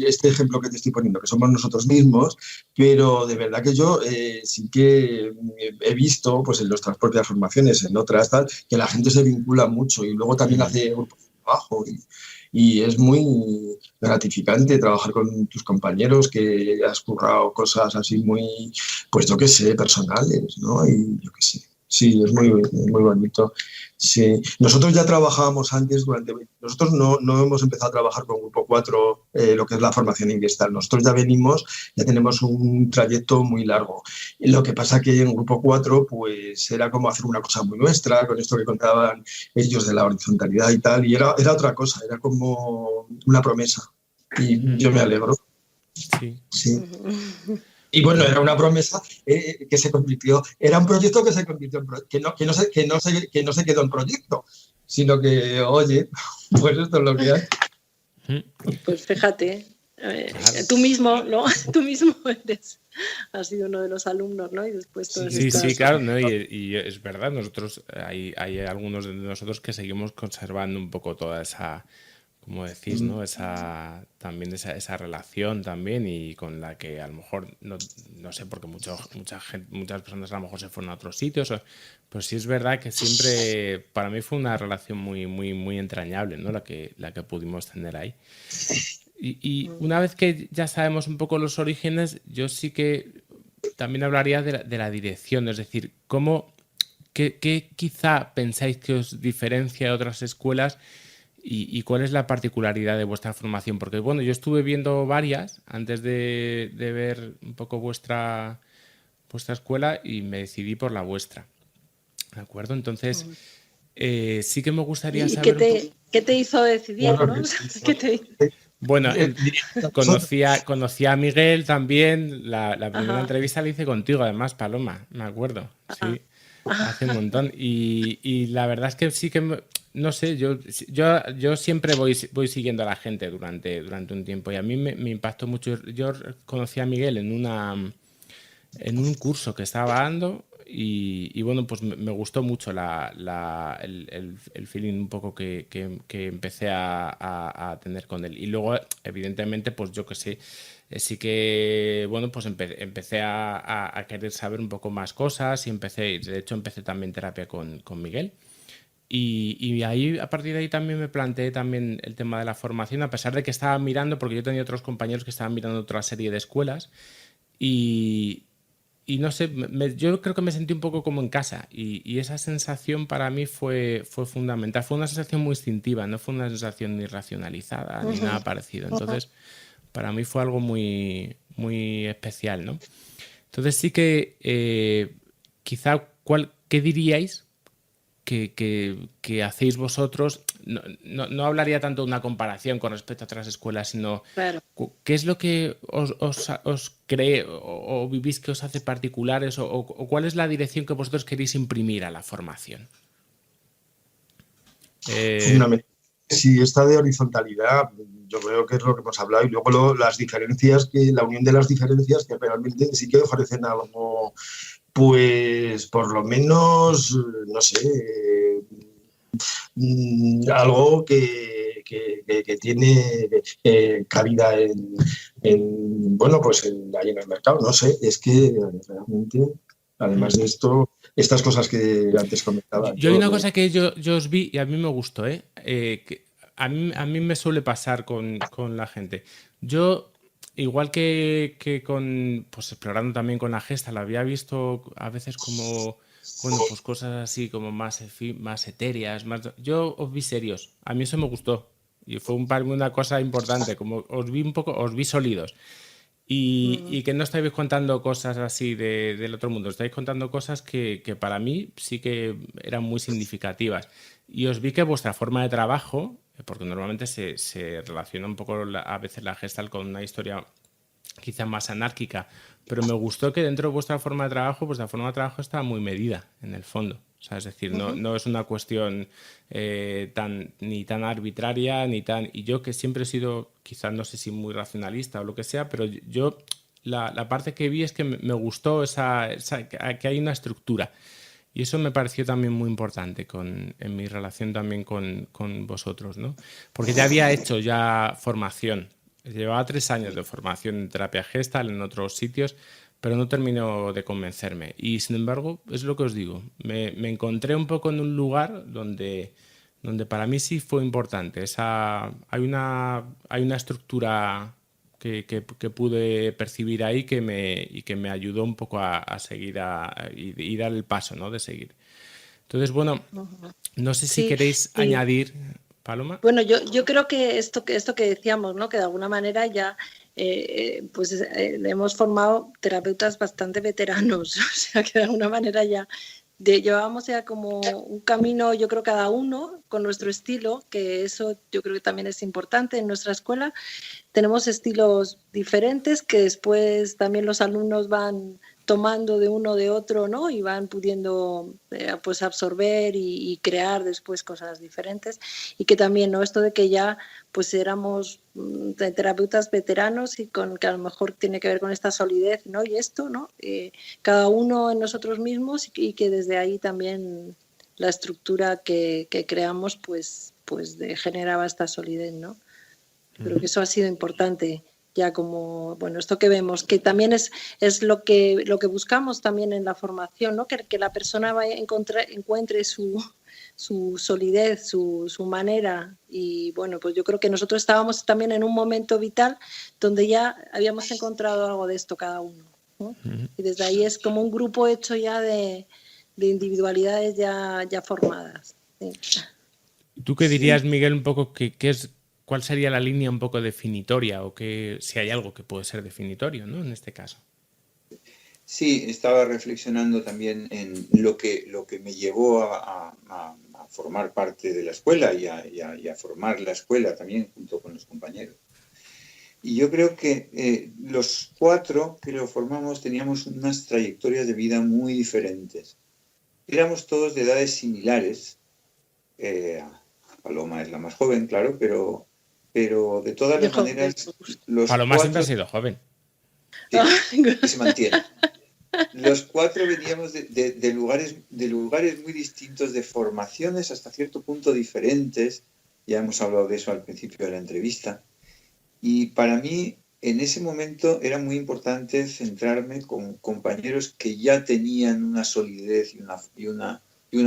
este ejemplo que te estoy poniendo, que somos nosotros mismos, pero de verdad que yo sí que he visto pues en nuestras propias formaciones, en otras, tal, que la gente se vincula mucho y luego también hace grupos de trabajo y es muy gratificante trabajar con tus compañeros que has currado cosas así muy, pues yo qué sé, personales, ¿no? Y yo qué sé. Sí, es muy bonito. Sí. Nosotros ya trabajábamos antes, nosotros no hemos empezado a trabajar con Grupo 4, lo que es la formación en Gestalt. Nosotros ya tenemos un trayecto muy largo. Lo que pasa que en Grupo 4 pues era como hacer una cosa muy nuestra, con esto que contaban ellos de la horizontalidad y tal, y era otra cosa, era como una promesa. Y yo me alegro. Sí. Y bueno, era una promesa que se convirtió, era un proyecto que se convirtió en que no se quedó en proyecto, sino que, oye, pues esto es lo que hay. Pues fíjate, tú mismo, ¿no? Tú mismo has sido uno de los alumnos, ¿no? Y después Sí, claro, ¿no? Y es verdad, nosotros hay algunos de nosotros que seguimos conservando un poco toda esa, como decís, ¿no? Esa relación también y con la que a lo mejor, no sé, porque muchas personas a lo mejor se fueron a otros sitios, pero sí es verdad que siempre, para mí fue una relación muy, muy, muy entrañable, ¿no? La que pudimos tener ahí. Y una vez que ya sabemos un poco los orígenes, yo sí que también hablaría de la dirección, es decir, ¿qué quizá pensáis que os diferencia de otras escuelas? ¿Y cuál es la particularidad de vuestra formación? Porque, bueno, yo estuve viendo varias antes de ver un poco vuestra escuela y me decidí por la vuestra. ¿De acuerdo? Entonces, sí que me gustaría saber... ¿Qué te hizo decidir, Bueno, ¿no? Bueno, conocí a Miguel también. La primera entrevista la hice contigo, además, Paloma, me acuerdo. Sí, hace un montón. Y la verdad es que sí que, no sé, yo siempre voy siguiendo a la gente durante un tiempo y a mí me impactó mucho. Yo conocí a Miguel en un curso que estaba dando y bueno, pues me gustó mucho el feeling un poco que empecé a tener con él. Y luego, evidentemente, pues yo que sé, sí que, bueno, pues empecé a querer saber un poco más cosas y de hecho empecé también terapia con Miguel. Y ahí, a partir de ahí también me planteé también el tema de la formación, a pesar de que estaba mirando, porque yo tenía otros compañeros que estaban mirando otra serie de escuelas y no sé, yo creo que me sentí un poco como en casa y esa sensación para mí fue fundamental. Fue una sensación muy instintiva, no fue una sensación ni racionalizada ni nada parecido. Entonces, para mí fue algo muy, muy especial, ¿no? Entonces sí que quizá, ¿qué diríais que hacéis vosotros? No hablaría tanto de una comparación con respecto a otras escuelas, sino Claro. ¿qué es lo que os cree o vivís que os hace particulares o cuál es la dirección que vosotros queréis imprimir a la formación? Fundamentalmente, si esta de horizontalidad, yo creo que es lo que hemos hablado, y luego las diferencias, la unión de las diferencias que realmente sí que ofrecen algo, pues por lo menos, no sé, algo que tiene cabida bueno, pues ahí en el mercado, no sé, es que realmente, además de esto, estas cosas que antes comentaba. Yo hay una cosa que yo os vi y a mí me gustó, que a mí me suele pasar con la gente. Yo, igual que pues explorando también con la gesta, la había visto a veces como, bueno, pues cosas así como más etéreas, yo os vi serios, a mí eso me gustó y fue una cosa importante, como os vi sólidos. Y que no estáis contando cosas así del otro mundo, estáis contando cosas que para mí sí que eran muy significativas. Y os vi que vuestra forma de trabajo, porque normalmente se relaciona un poco a veces la Gestalt con una historia quizá más anárquica, pero me gustó que dentro de vuestra forma de trabajo, vuestra forma de trabajo está muy medida en el fondo. O sea, es decir, no es una cuestión ni tan arbitraria, ni tan... Y yo que siempre he sido, quizás no sé si muy racionalista o lo que sea, pero yo la parte que vi es que me gustó que hay una estructura. Y eso me pareció también muy importante en mi relación también con vosotros, ¿no? Porque ya había hecho formación. Llevaba 3 años de formación en terapia Gestalt en otros sitios, pero no terminó de convencerme. Y sin embargo, es lo que os digo, me encontré un poco en un lugar donde para mí sí fue importante. Hay una estructura que pude percibir ahí y que me ayudó un poco a seguir y dar el paso, ¿no? De seguir. Entonces, bueno, no sé si queréis añadir, Paloma. Bueno, yo creo que esto que decíamos, ¿no? Que de alguna manera ya hemos formado terapeutas bastante veteranos, o sea que de alguna manera ya llevábamos ya como un camino, yo creo, cada uno con nuestro estilo, que eso yo creo que también es importante en nuestra escuela. Tenemos estilos diferentes que después también los alumnos van tomando de uno de otro, ¿no? Y van pudiendo pues absorber y crear después cosas diferentes. Y que también, ¿no? Esto de que ya pues éramos terapeutas veteranos y que a lo mejor tiene que ver con esta solidez, ¿no? Y esto, ¿no? Cada uno en nosotros mismos y que desde ahí también la estructura que creamos pues generaba esta solidez, ¿no? Creo que eso ha sido importante. Ya como, bueno, esto que vemos, que también es lo que buscamos también en la formación, ¿no? Que la persona encuentre su solidez, su manera. Y bueno, pues yo creo que nosotros estábamos también en un momento vital donde ya habíamos encontrado algo de esto cada uno, ¿no? Y desde ahí es como un grupo hecho ya de individualidades ya formadas. Sí. ¿Tú qué dirías, Miguel, un poco cuál sería la línea un poco definitoria o si hay algo que puede ser definitorio, ¿no? En este caso. Sí, estaba reflexionando también en lo que me llevó a formar parte de la escuela y a formar la escuela también junto con los compañeros. Y yo creo que los 4 que lo formamos teníamos unas trayectorias de vida muy diferentes. Éramos todos de edades similares. Paloma es la más joven, claro, pero de todas las maneras... Paloma siempre ha sido joven. Sí, y se mantiene. Los 4 veníamos de lugares muy distintos, de formaciones hasta cierto punto diferentes. Ya hemos hablado de eso al principio de la entrevista. Y para mí, en ese momento, era muy importante centrarme con compañeros que ya tenían una solidez y una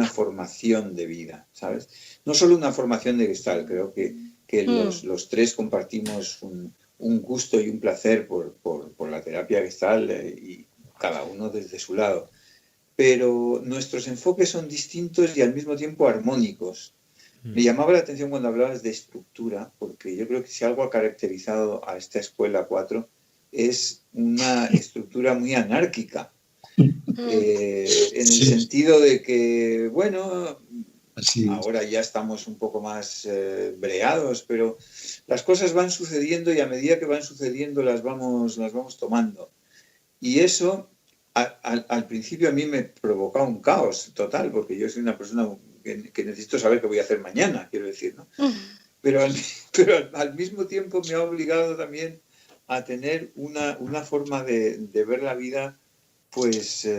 formación de vida, ¿sabes? No solo una formación de Gestalt, creo que los 3 compartimos un gusto y un placer por la terapia Gestalt y cada uno desde su lado. Pero nuestros enfoques son distintos y al mismo tiempo armónicos. Me llamaba la atención cuando hablabas de estructura, porque yo creo que si algo ha caracterizado a esta escuela 4 es una estructura muy anárquica, en el sentido de que, bueno, ahora ya estamos un poco más breados, pero las cosas van sucediendo y a medida que van sucediendo las vamos tomando. Y eso al principio a mí me provocaba un caos total, porque yo soy una persona que necesito saber qué voy a hacer mañana, quiero decir, ¿no? Pero al mismo tiempo me ha obligado también a tener una forma de ver la vida pues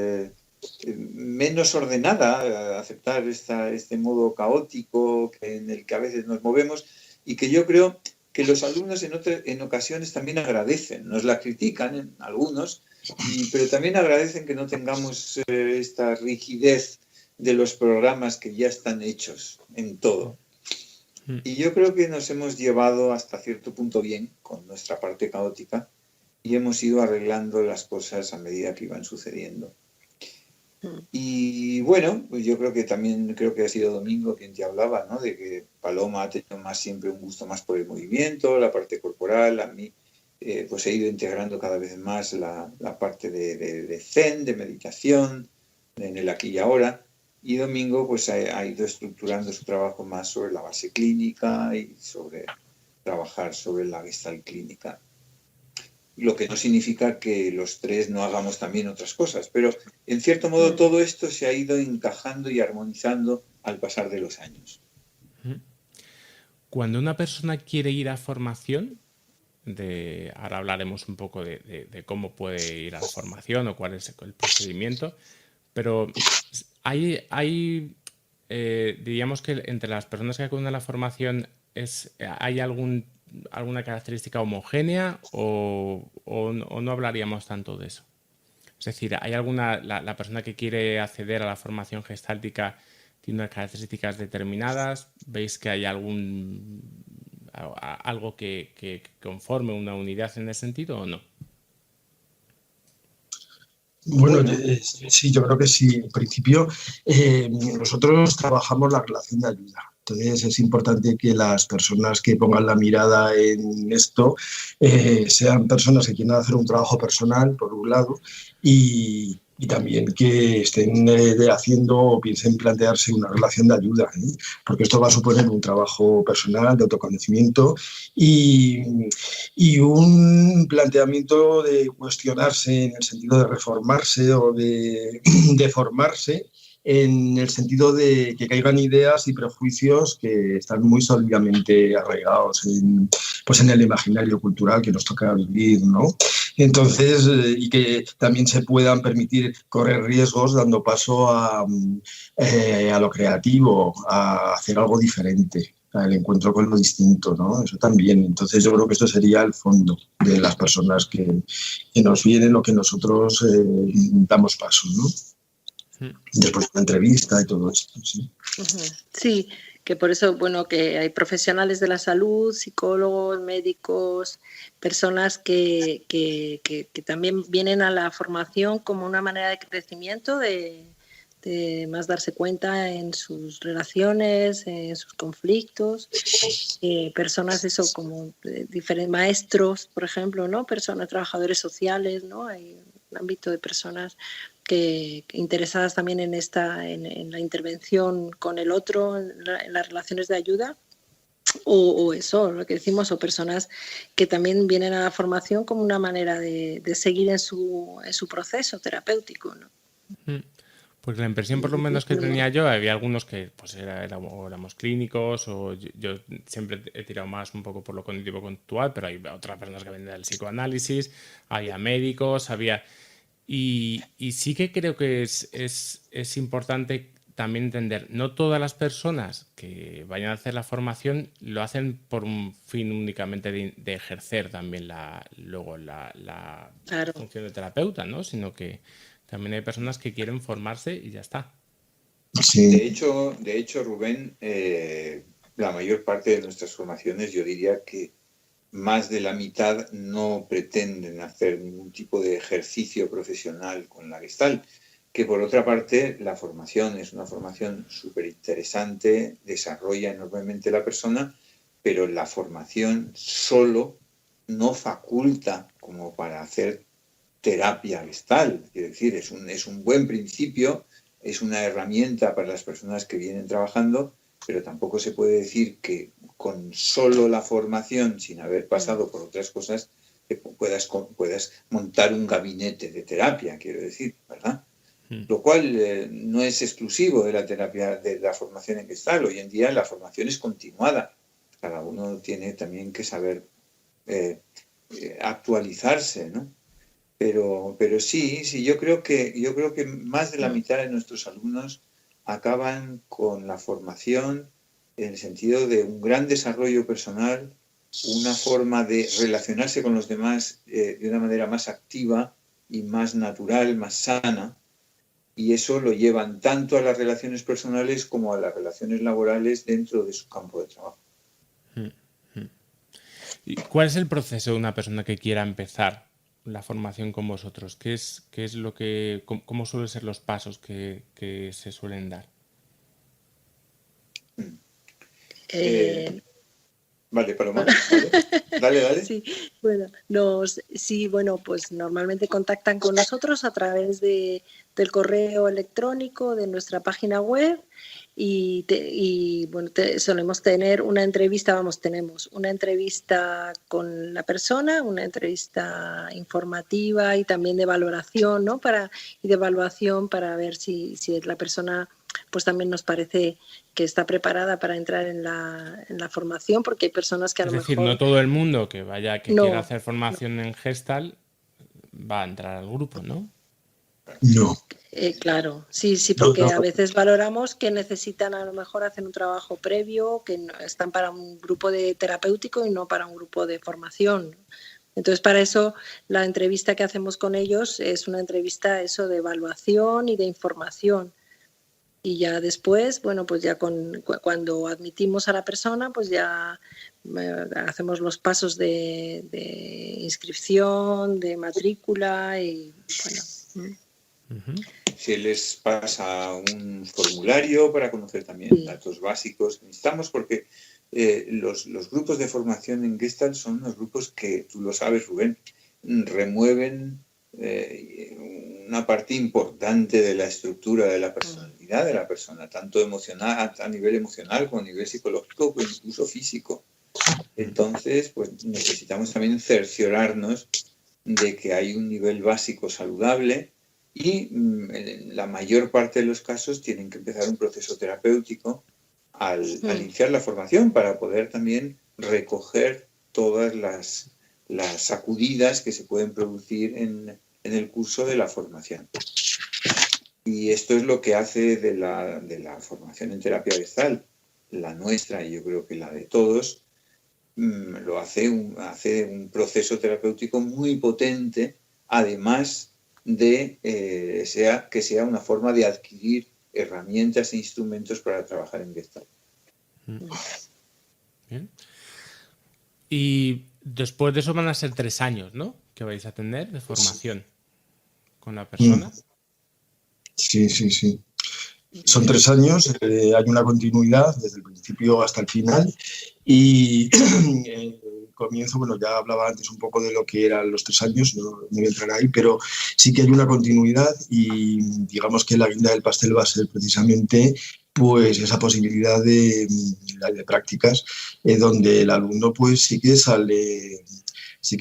menos ordenada, a aceptar este modo caótico en el que a veces nos movemos y que yo creo que los alumnos en ocasiones también agradecen, nos la critican en algunos, pero también agradecen que no tengamos esta rigidez de los programas que ya están hechos en todo. Y yo creo que nos hemos llevado hasta cierto punto bien con nuestra parte caótica y hemos ido arreglando las cosas a medida que iban sucediendo. Y bueno, pues yo creo que ha sido Domingo quien te hablaba, ¿no? De que Paloma ha tenido siempre un gusto más por el movimiento, la parte corporal. A mí pues he ido integrando cada vez más la parte de zen, de meditación, en el aquí y ahora. Y Domingo pues ha ido estructurando su trabajo más sobre la base clínica y sobre trabajar sobre la Gestalt clínica. Lo que no significa que los 3 no hagamos también otras cosas, pero en cierto modo todo esto se ha ido encajando y armonizando al pasar de los años. Cuando una persona quiere ir a formación, ahora hablaremos un poco de cómo puede ir a la formación o cuál es el procedimiento, pero diríamos que entre las personas que acuden a la formación ¿hay alguna característica homogénea o no hablaríamos tanto de eso? Es decir, ¿hay la persona que quiere acceder a la formación gestáltica tiene unas características determinadas? ¿Veis que hay algo que conforme una unidad en ese sentido o no? Bueno, sí, yo creo que sí. En principio, nosotros trabajamos la relación de ayuda. Entonces, es importante que las personas que pongan la mirada en esto sean personas que quieran hacer un trabajo personal, por un lado, y también que estén haciendo o piensen plantearse una relación de ayuda, ¿eh? Porque esto va a suponer un trabajo personal de autoconocimiento y un planteamiento de cuestionarse en el sentido de reformarse o de formarse, en el sentido de que caigan ideas y prejuicios que están muy sólidamente arraigados en el imaginario cultural que nos toca vivir, ¿no? Entonces, y que también se puedan permitir correr riesgos dando paso a lo creativo, a hacer algo diferente, el encuentro con lo distinto, ¿no? Eso también. Entonces, yo creo que esto sería el fondo de las personas que nos vienen o que nosotros damos paso, ¿no? Después de la entrevista y todo esto, sí. Sí, que por eso, bueno, que hay profesionales de la salud, psicólogos, médicos, personas que también vienen a la formación como una manera de crecimiento, de más darse cuenta en sus relaciones, en sus conflictos, personas eso como diferentes maestros, por ejemplo, ¿no? Personas, trabajadores sociales, ¿no? Hay un ámbito de personas que interesadas también en la intervención con el otro, en las relaciones de ayuda. O eso, lo que decimos, o personas que también vienen a la formación como una manera de seguir en su proceso terapéutico, ¿no? Porque la impresión, por lo menos, que tenía yo, había algunos que pues éramos clínicos, o yo siempre he tirado más un poco por lo cognitivo-conductual, pero hay otras personas que vienen del psicoanálisis, había médicos, había... Y sí que creo que es importante también entender, no todas las personas que vayan a hacer la formación lo hacen por un fin únicamente de ejercer también luego la Claro. función de terapeuta, ¿no? Sino que también hay personas que quieren formarse y ya está. Sí. De hecho, Rubén, la mayor parte de nuestras formaciones, yo diría que más de la mitad no pretenden hacer ningún tipo de ejercicio profesional con la Gestalt, que por otra parte la formación es una formación súper interesante, desarrolla enormemente la persona, pero la formación solo no faculta como para hacer terapia Gestalt. Es decir, es un buen principio, es una herramienta para las personas que vienen trabajando, pero tampoco se puede decir que con solo la formación, sin haber pasado por otras cosas, puedas montar un gabinete de terapia, quiero decir, ¿verdad? Lo cual no es exclusivo de la terapia, de la formación en Gestalt. Hoy en día la formación es continuada. Cada uno tiene también que saber actualizarse, ¿no? Pero sí, yo creo que más de la mitad de nuestros alumnos acaban con la formación en el sentido de un gran desarrollo personal, una forma de relacionarse con los demás de una manera más activa y más natural, más sana, y eso lo llevan tanto a las relaciones personales como a las relaciones laborales dentro de su campo de trabajo. ¿Y cuál es el proceso de una persona que quiera empezar la formación con vosotros? ¿Cómo suelen ser los pasos que se suelen dar? Vale, Paloma. Dale. Sí, bueno, pues normalmente contactan con nosotros a través del correo electrónico, de nuestra página web y solemos tener una entrevista, tenemos una entrevista con la persona, una entrevista informativa y también de valoración, ¿no? Para ver si la persona pues también nos parece que está preparada para entrar en la formación, porque hay personas que a lo mejor... Es decir, no todo el mundo que quiera hacer formación en Gestalt va a entrar al grupo, ¿no? No. Claro, sí, porque a veces valoramos que necesitan a lo mejor hacer un trabajo previo, que están para un grupo de terapéutico y no para un grupo de formación. Entonces, para eso, la entrevista que hacemos con ellos es una entrevista de evaluación y de información. Y ya después, pues ya cuando admitimos a la persona, pues ya hacemos los pasos de inscripción, de matrícula y bueno. Se les pasa un formulario para conocer también datos básicos que necesitamos, porque los grupos de formación en Gestalt son unos grupos que, tú lo sabes, Rubén, remueven una parte importante de la estructura de la personalidad de la persona, tanto emocional, a nivel emocional como a nivel psicológico o incluso físico. Entonces, pues necesitamos también cerciorarnos de que hay un nivel básico saludable y en la mayor parte de los casos tienen que empezar un proceso terapéutico al iniciar la formación para poder también recoger todas las sacudidas que se pueden producir en el curso de la formación. Y esto es lo que hace de la formación en terapia Gestalt, la nuestra y yo creo que la de todos, lo hace un proceso terapéutico muy potente, además de que sea una forma de adquirir herramientas e instrumentos para trabajar en Gestalt. Bien. Y después de eso van a ser 3 años, ¿no? Que vais a tener de formación con la persona. Sí. Son 3 años, hay una continuidad desde el principio hasta el final y el comienzo, ya hablaba antes un poco de lo que eran los 3 años, no me voy a entrar ahí, pero sí que hay una continuidad y digamos que la guinda del pastel va a ser precisamente pues esa posibilidad de prácticas donde el alumno pues sí que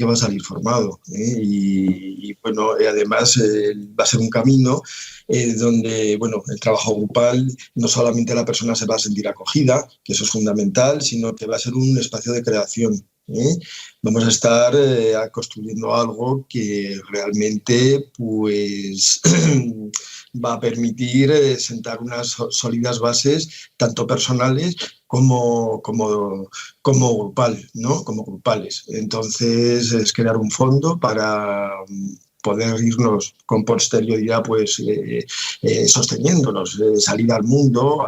va a salir formado, ¿eh? Y bueno, además va a ser un camino donde, bueno, el trabajo grupal no solamente la persona se va a sentir acogida, que eso es fundamental, sino que va a ser un espacio de creación, ¿eh? Vamos a estar construyendo algo que realmente pues va a permitir sentar unas sólidas bases, tanto personales como grupal, ¿no? Como grupales. Entonces, es crear un fondo para poder irnos con posterioridad pues sosteniéndonos, salir al mundo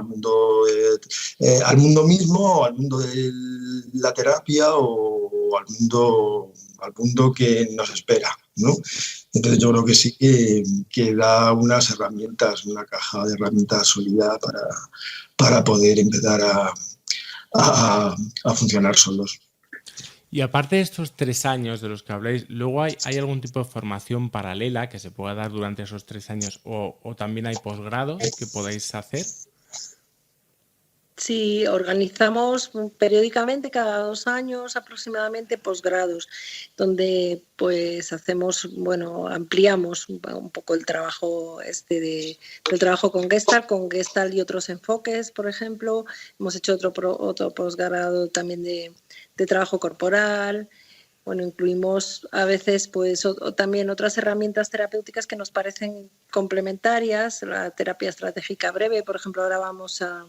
mismo, al mundo de la terapia o al mundo que nos espera, ¿no? Entonces yo creo que sí que da unas herramientas, una caja de herramientas sólida para poder empezar a funcionar solos. Y aparte de estos 3 años de los que habláis, ¿luego hay algún tipo de formación paralela que se pueda dar durante esos 3 años o también hay posgrados que podáis hacer? Sí, organizamos periódicamente, cada 2 años aproximadamente, posgrados, donde pues hacemos, bueno, ampliamos un poco el trabajo del trabajo con Gestalt y otros enfoques, por ejemplo. Hemos hecho otro posgrado también de trabajo corporal. Bueno, incluimos a veces pues o también otras herramientas terapéuticas que nos parecen complementarias, la terapia estratégica breve, por ejemplo, ahora vamos a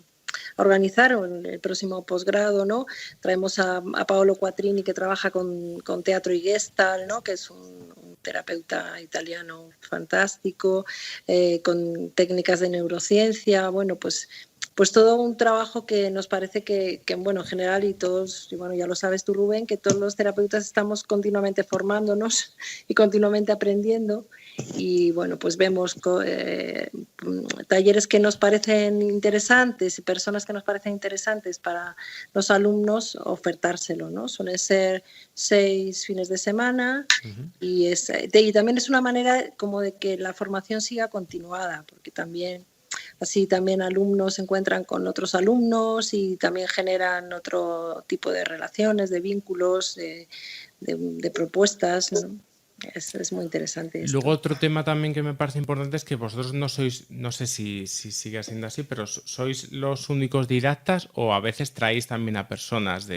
organizar en el próximo posgrado, ¿no? Traemos a Paolo Quattrini, que trabaja con teatro y Gestalt, ¿no? Que es un terapeuta italiano fantástico, con técnicas de neurociencia, bueno, pues todo un trabajo que nos parece que bueno, en general, y bueno, ya lo sabes tú, Rubén, que todos los terapeutas estamos continuamente formándonos y continuamente aprendiendo. Y bueno, pues vemos talleres que nos parecen interesantes y personas que nos parecen interesantes para los alumnos, ofertárselo, ¿no? Suelen ser 6 fines de semana. Y también es una manera como de que la formación siga continuada, porque así también alumnos se encuentran con otros alumnos y también generan otro tipo de relaciones, de vínculos, de propuestas, ¿no? Es muy interesante esto. Luego otro tema también que me parece importante es que vosotros no sois, no sé si sigue siendo así, pero sois los únicos didactas o a veces traéis también a personas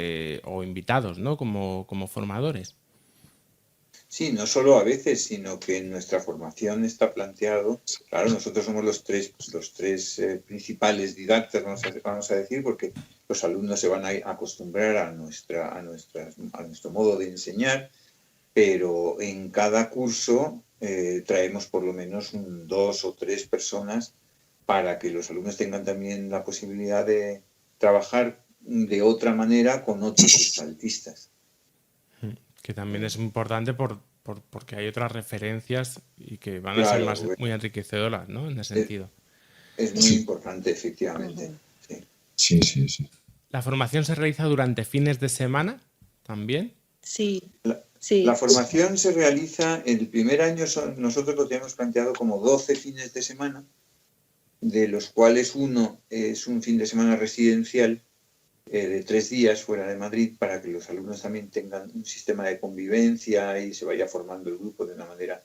o invitados, ¿no? Como formadores. Sí, no solo a veces, sino que en nuestra formación está planteado, claro, nosotros somos los tres principales didactas, vamos a decir, porque los alumnos se van a acostumbrar a nuestro modo de enseñar, pero en cada curso traemos por lo menos 2 o 3 personas para que los alumnos tengan también la posibilidad de trabajar de otra manera con otros gestaltistas. Que también es importante porque hay otras referencias y que van a ser muy enriquecedoras, ¿no? En ese sentido. Es muy importante, efectivamente. Sí. ¿La formación se realiza durante fines de semana también? Sí. La formación se realiza, el primer año nosotros lo tenemos planteado como 12 fines de semana, de los cuales uno es un fin de semana residencial de 3 días fuera de Madrid, para que los alumnos también tengan un sistema de convivencia y se vaya formando el grupo de una manera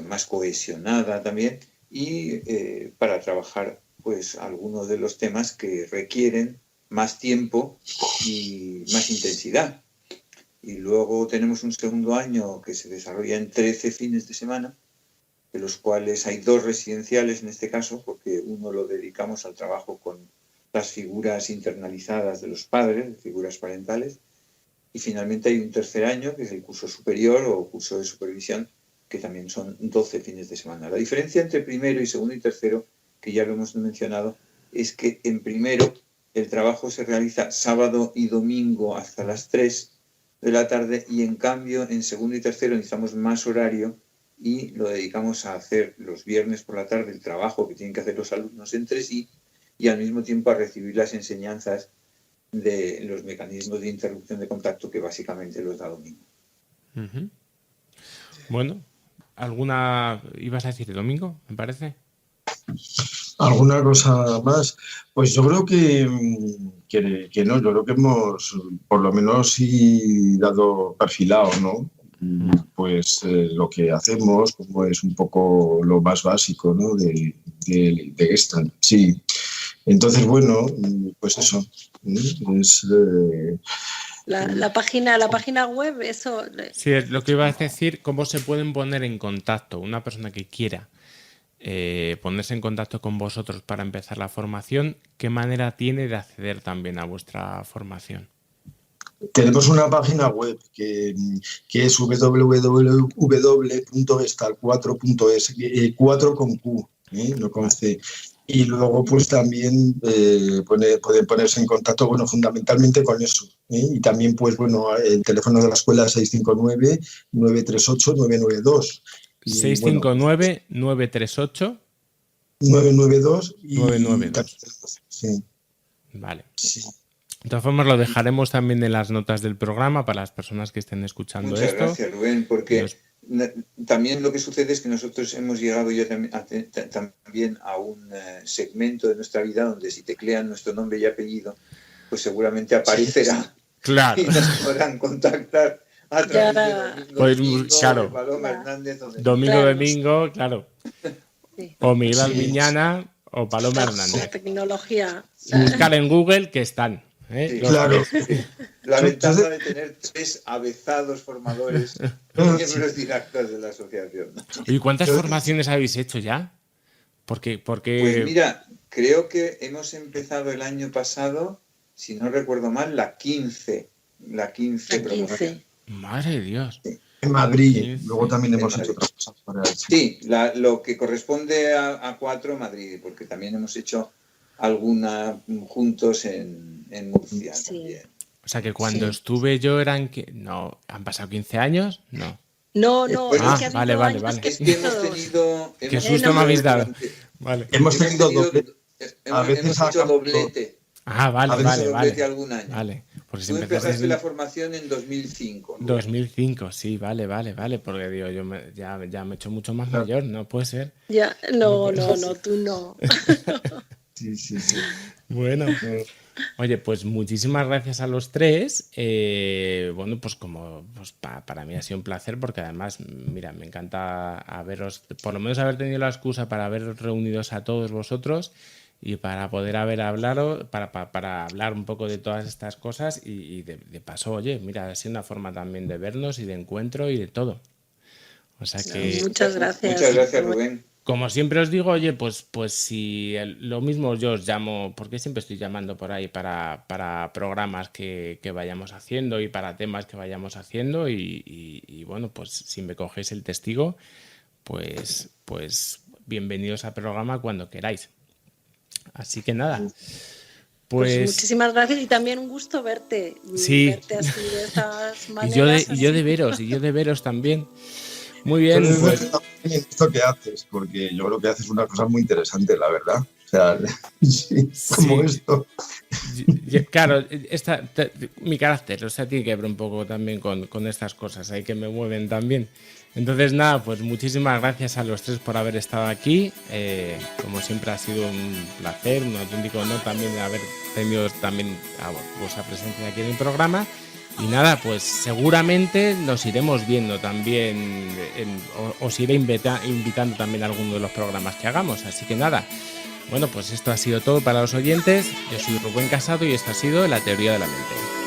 más cohesionada también, y para trabajar pues algunos de los temas que requieren más tiempo y más intensidad. Y luego tenemos un segundo año que se desarrolla en 13 fines de semana, de los cuales hay 2 residenciales en este caso, porque uno lo dedicamos al trabajo con las figuras internalizadas de los padres, figuras parentales, y finalmente hay un tercer año, que es el curso superior o curso de supervisión, que también son 12 fines de semana. La diferencia entre primero y segundo y tercero, que ya lo hemos mencionado, es que en primero el trabajo se realiza sábado y domingo hasta las 3 de la tarde, y en cambio en segundo y tercero necesitamos más horario y lo dedicamos a hacer los viernes por la tarde el trabajo que tienen que hacer los alumnos entre sí, y al mismo tiempo a recibir las enseñanzas de los mecanismos de interrupción de contacto, que básicamente los da domingo. Bueno, ¿ibas a decir domingo, me parece? ¿Alguna cosa más? Pues yo creo que no, yo creo que hemos por lo menos sí dado perfilado, ¿no? Pues lo que hacemos, como es un poco lo más básico, ¿no? de Gestalt, sí. Entonces, bueno, pues eso. Es, La página web, eso. Sí, es lo que iba a decir, cómo se pueden poner en contacto una persona que quiera ponerse en contacto con vosotros para empezar la formación, ¿qué manera tiene de acceder también a vuestra formación? Tenemos una página web que es www.gestal4.es, 4 con Q, no con C. Y luego pues también pueden ponerse en contacto, bueno, fundamentalmente con eso. Y también pues bueno, el teléfono de la escuela es 659-938-992. 659-938 992 y 992. Sí. Vale. Sí. De todas formas, lo dejaremos también en las notas del programa para las personas que estén escuchando Muchas esto. Gracias, Rubén, porque también lo que sucede es que nosotros hemos llegado ya también a un segmento de nuestra vida donde si teclean nuestro nombre y apellido, pues seguramente aparecerá. Claro. Y nos podrán contactar a través de Domingo, claro. de Paloma Hernández. Domingo, claro. Sí. O Miguel Almiñana o Paloma Hernández. La tecnología. Buscar en Google que están. Sí, claro. La ventaja de tener 3 avezados formadores miembros directos de la asociación. ¿Y cuántas formaciones habéis hecho ya? Porque... Pues mira, creo que hemos empezado el año pasado, si no recuerdo mal, la 15 promoción. Madre de Dios. En Madrid. Sí. Luego también hemos hecho otras cosas para eso. Sí, lo que corresponde a 4 Madrid, porque también hemos hecho alguna juntos en Murcia también. O sea que cuando estuve yo eran... No, ¿han pasado 15 años? No. No, Pues es que ha vale. habido años Es que hemos tenido... Qué susto me habéis dado. Vale. Hemos tenido doblete. A veces hemos hecho doblete. Vale. Algún año. Vale. Porque si Tú empezaste empezaste la formación en 2005. ¿no? 2005, sí, vale. Porque digo, yo ya me he hecho mucho más mayor, no puede ser. Ya, no, tú no. Sí. Bueno, oye, pues muchísimas gracias a los tres. Bueno, pues para mí ha sido un placer porque además, mira, me encanta haberos, por lo menos haber tenido la excusa para haberos reunidos a todos vosotros y para poder haber hablado, para hablar un poco de todas estas cosas y de paso, oye, mira, ha sido una forma también de vernos y de encuentro y de todo. O sea que... Muchas gracias. Muchas gracias, Rubén. Como siempre os digo, oye, pues si lo mismo yo os llamo, porque siempre estoy llamando por ahí para programas que vayamos haciendo y para temas que vayamos haciendo y bueno, pues si me cogéis el testigo, pues bienvenidos al programa cuando queráis. Así que nada. Pues muchísimas gracias y también un gusto verte. Sí. Verte así de estas maneras. Y yo de veros también. Muy bien, pues... Esto que haces, porque yo creo que haces una cosa muy interesante, la verdad. O sea, como esto. Claro, mi carácter, o sea, tiene que ver un poco también con estas cosas, hay que me mueven también. Entonces, nada, pues muchísimas gracias a los tres por haber estado aquí. Como siempre ha sido un placer, un auténtico honor también haber tenido también a vuestra presencia aquí en el programa. Y nada, pues seguramente nos iremos viendo también, os iré invitando también a alguno de los programas que hagamos. Así que nada, bueno, pues esto ha sido todo para los oyentes. Yo soy Rubén Casado y esto ha sido La Teoría de la Mente.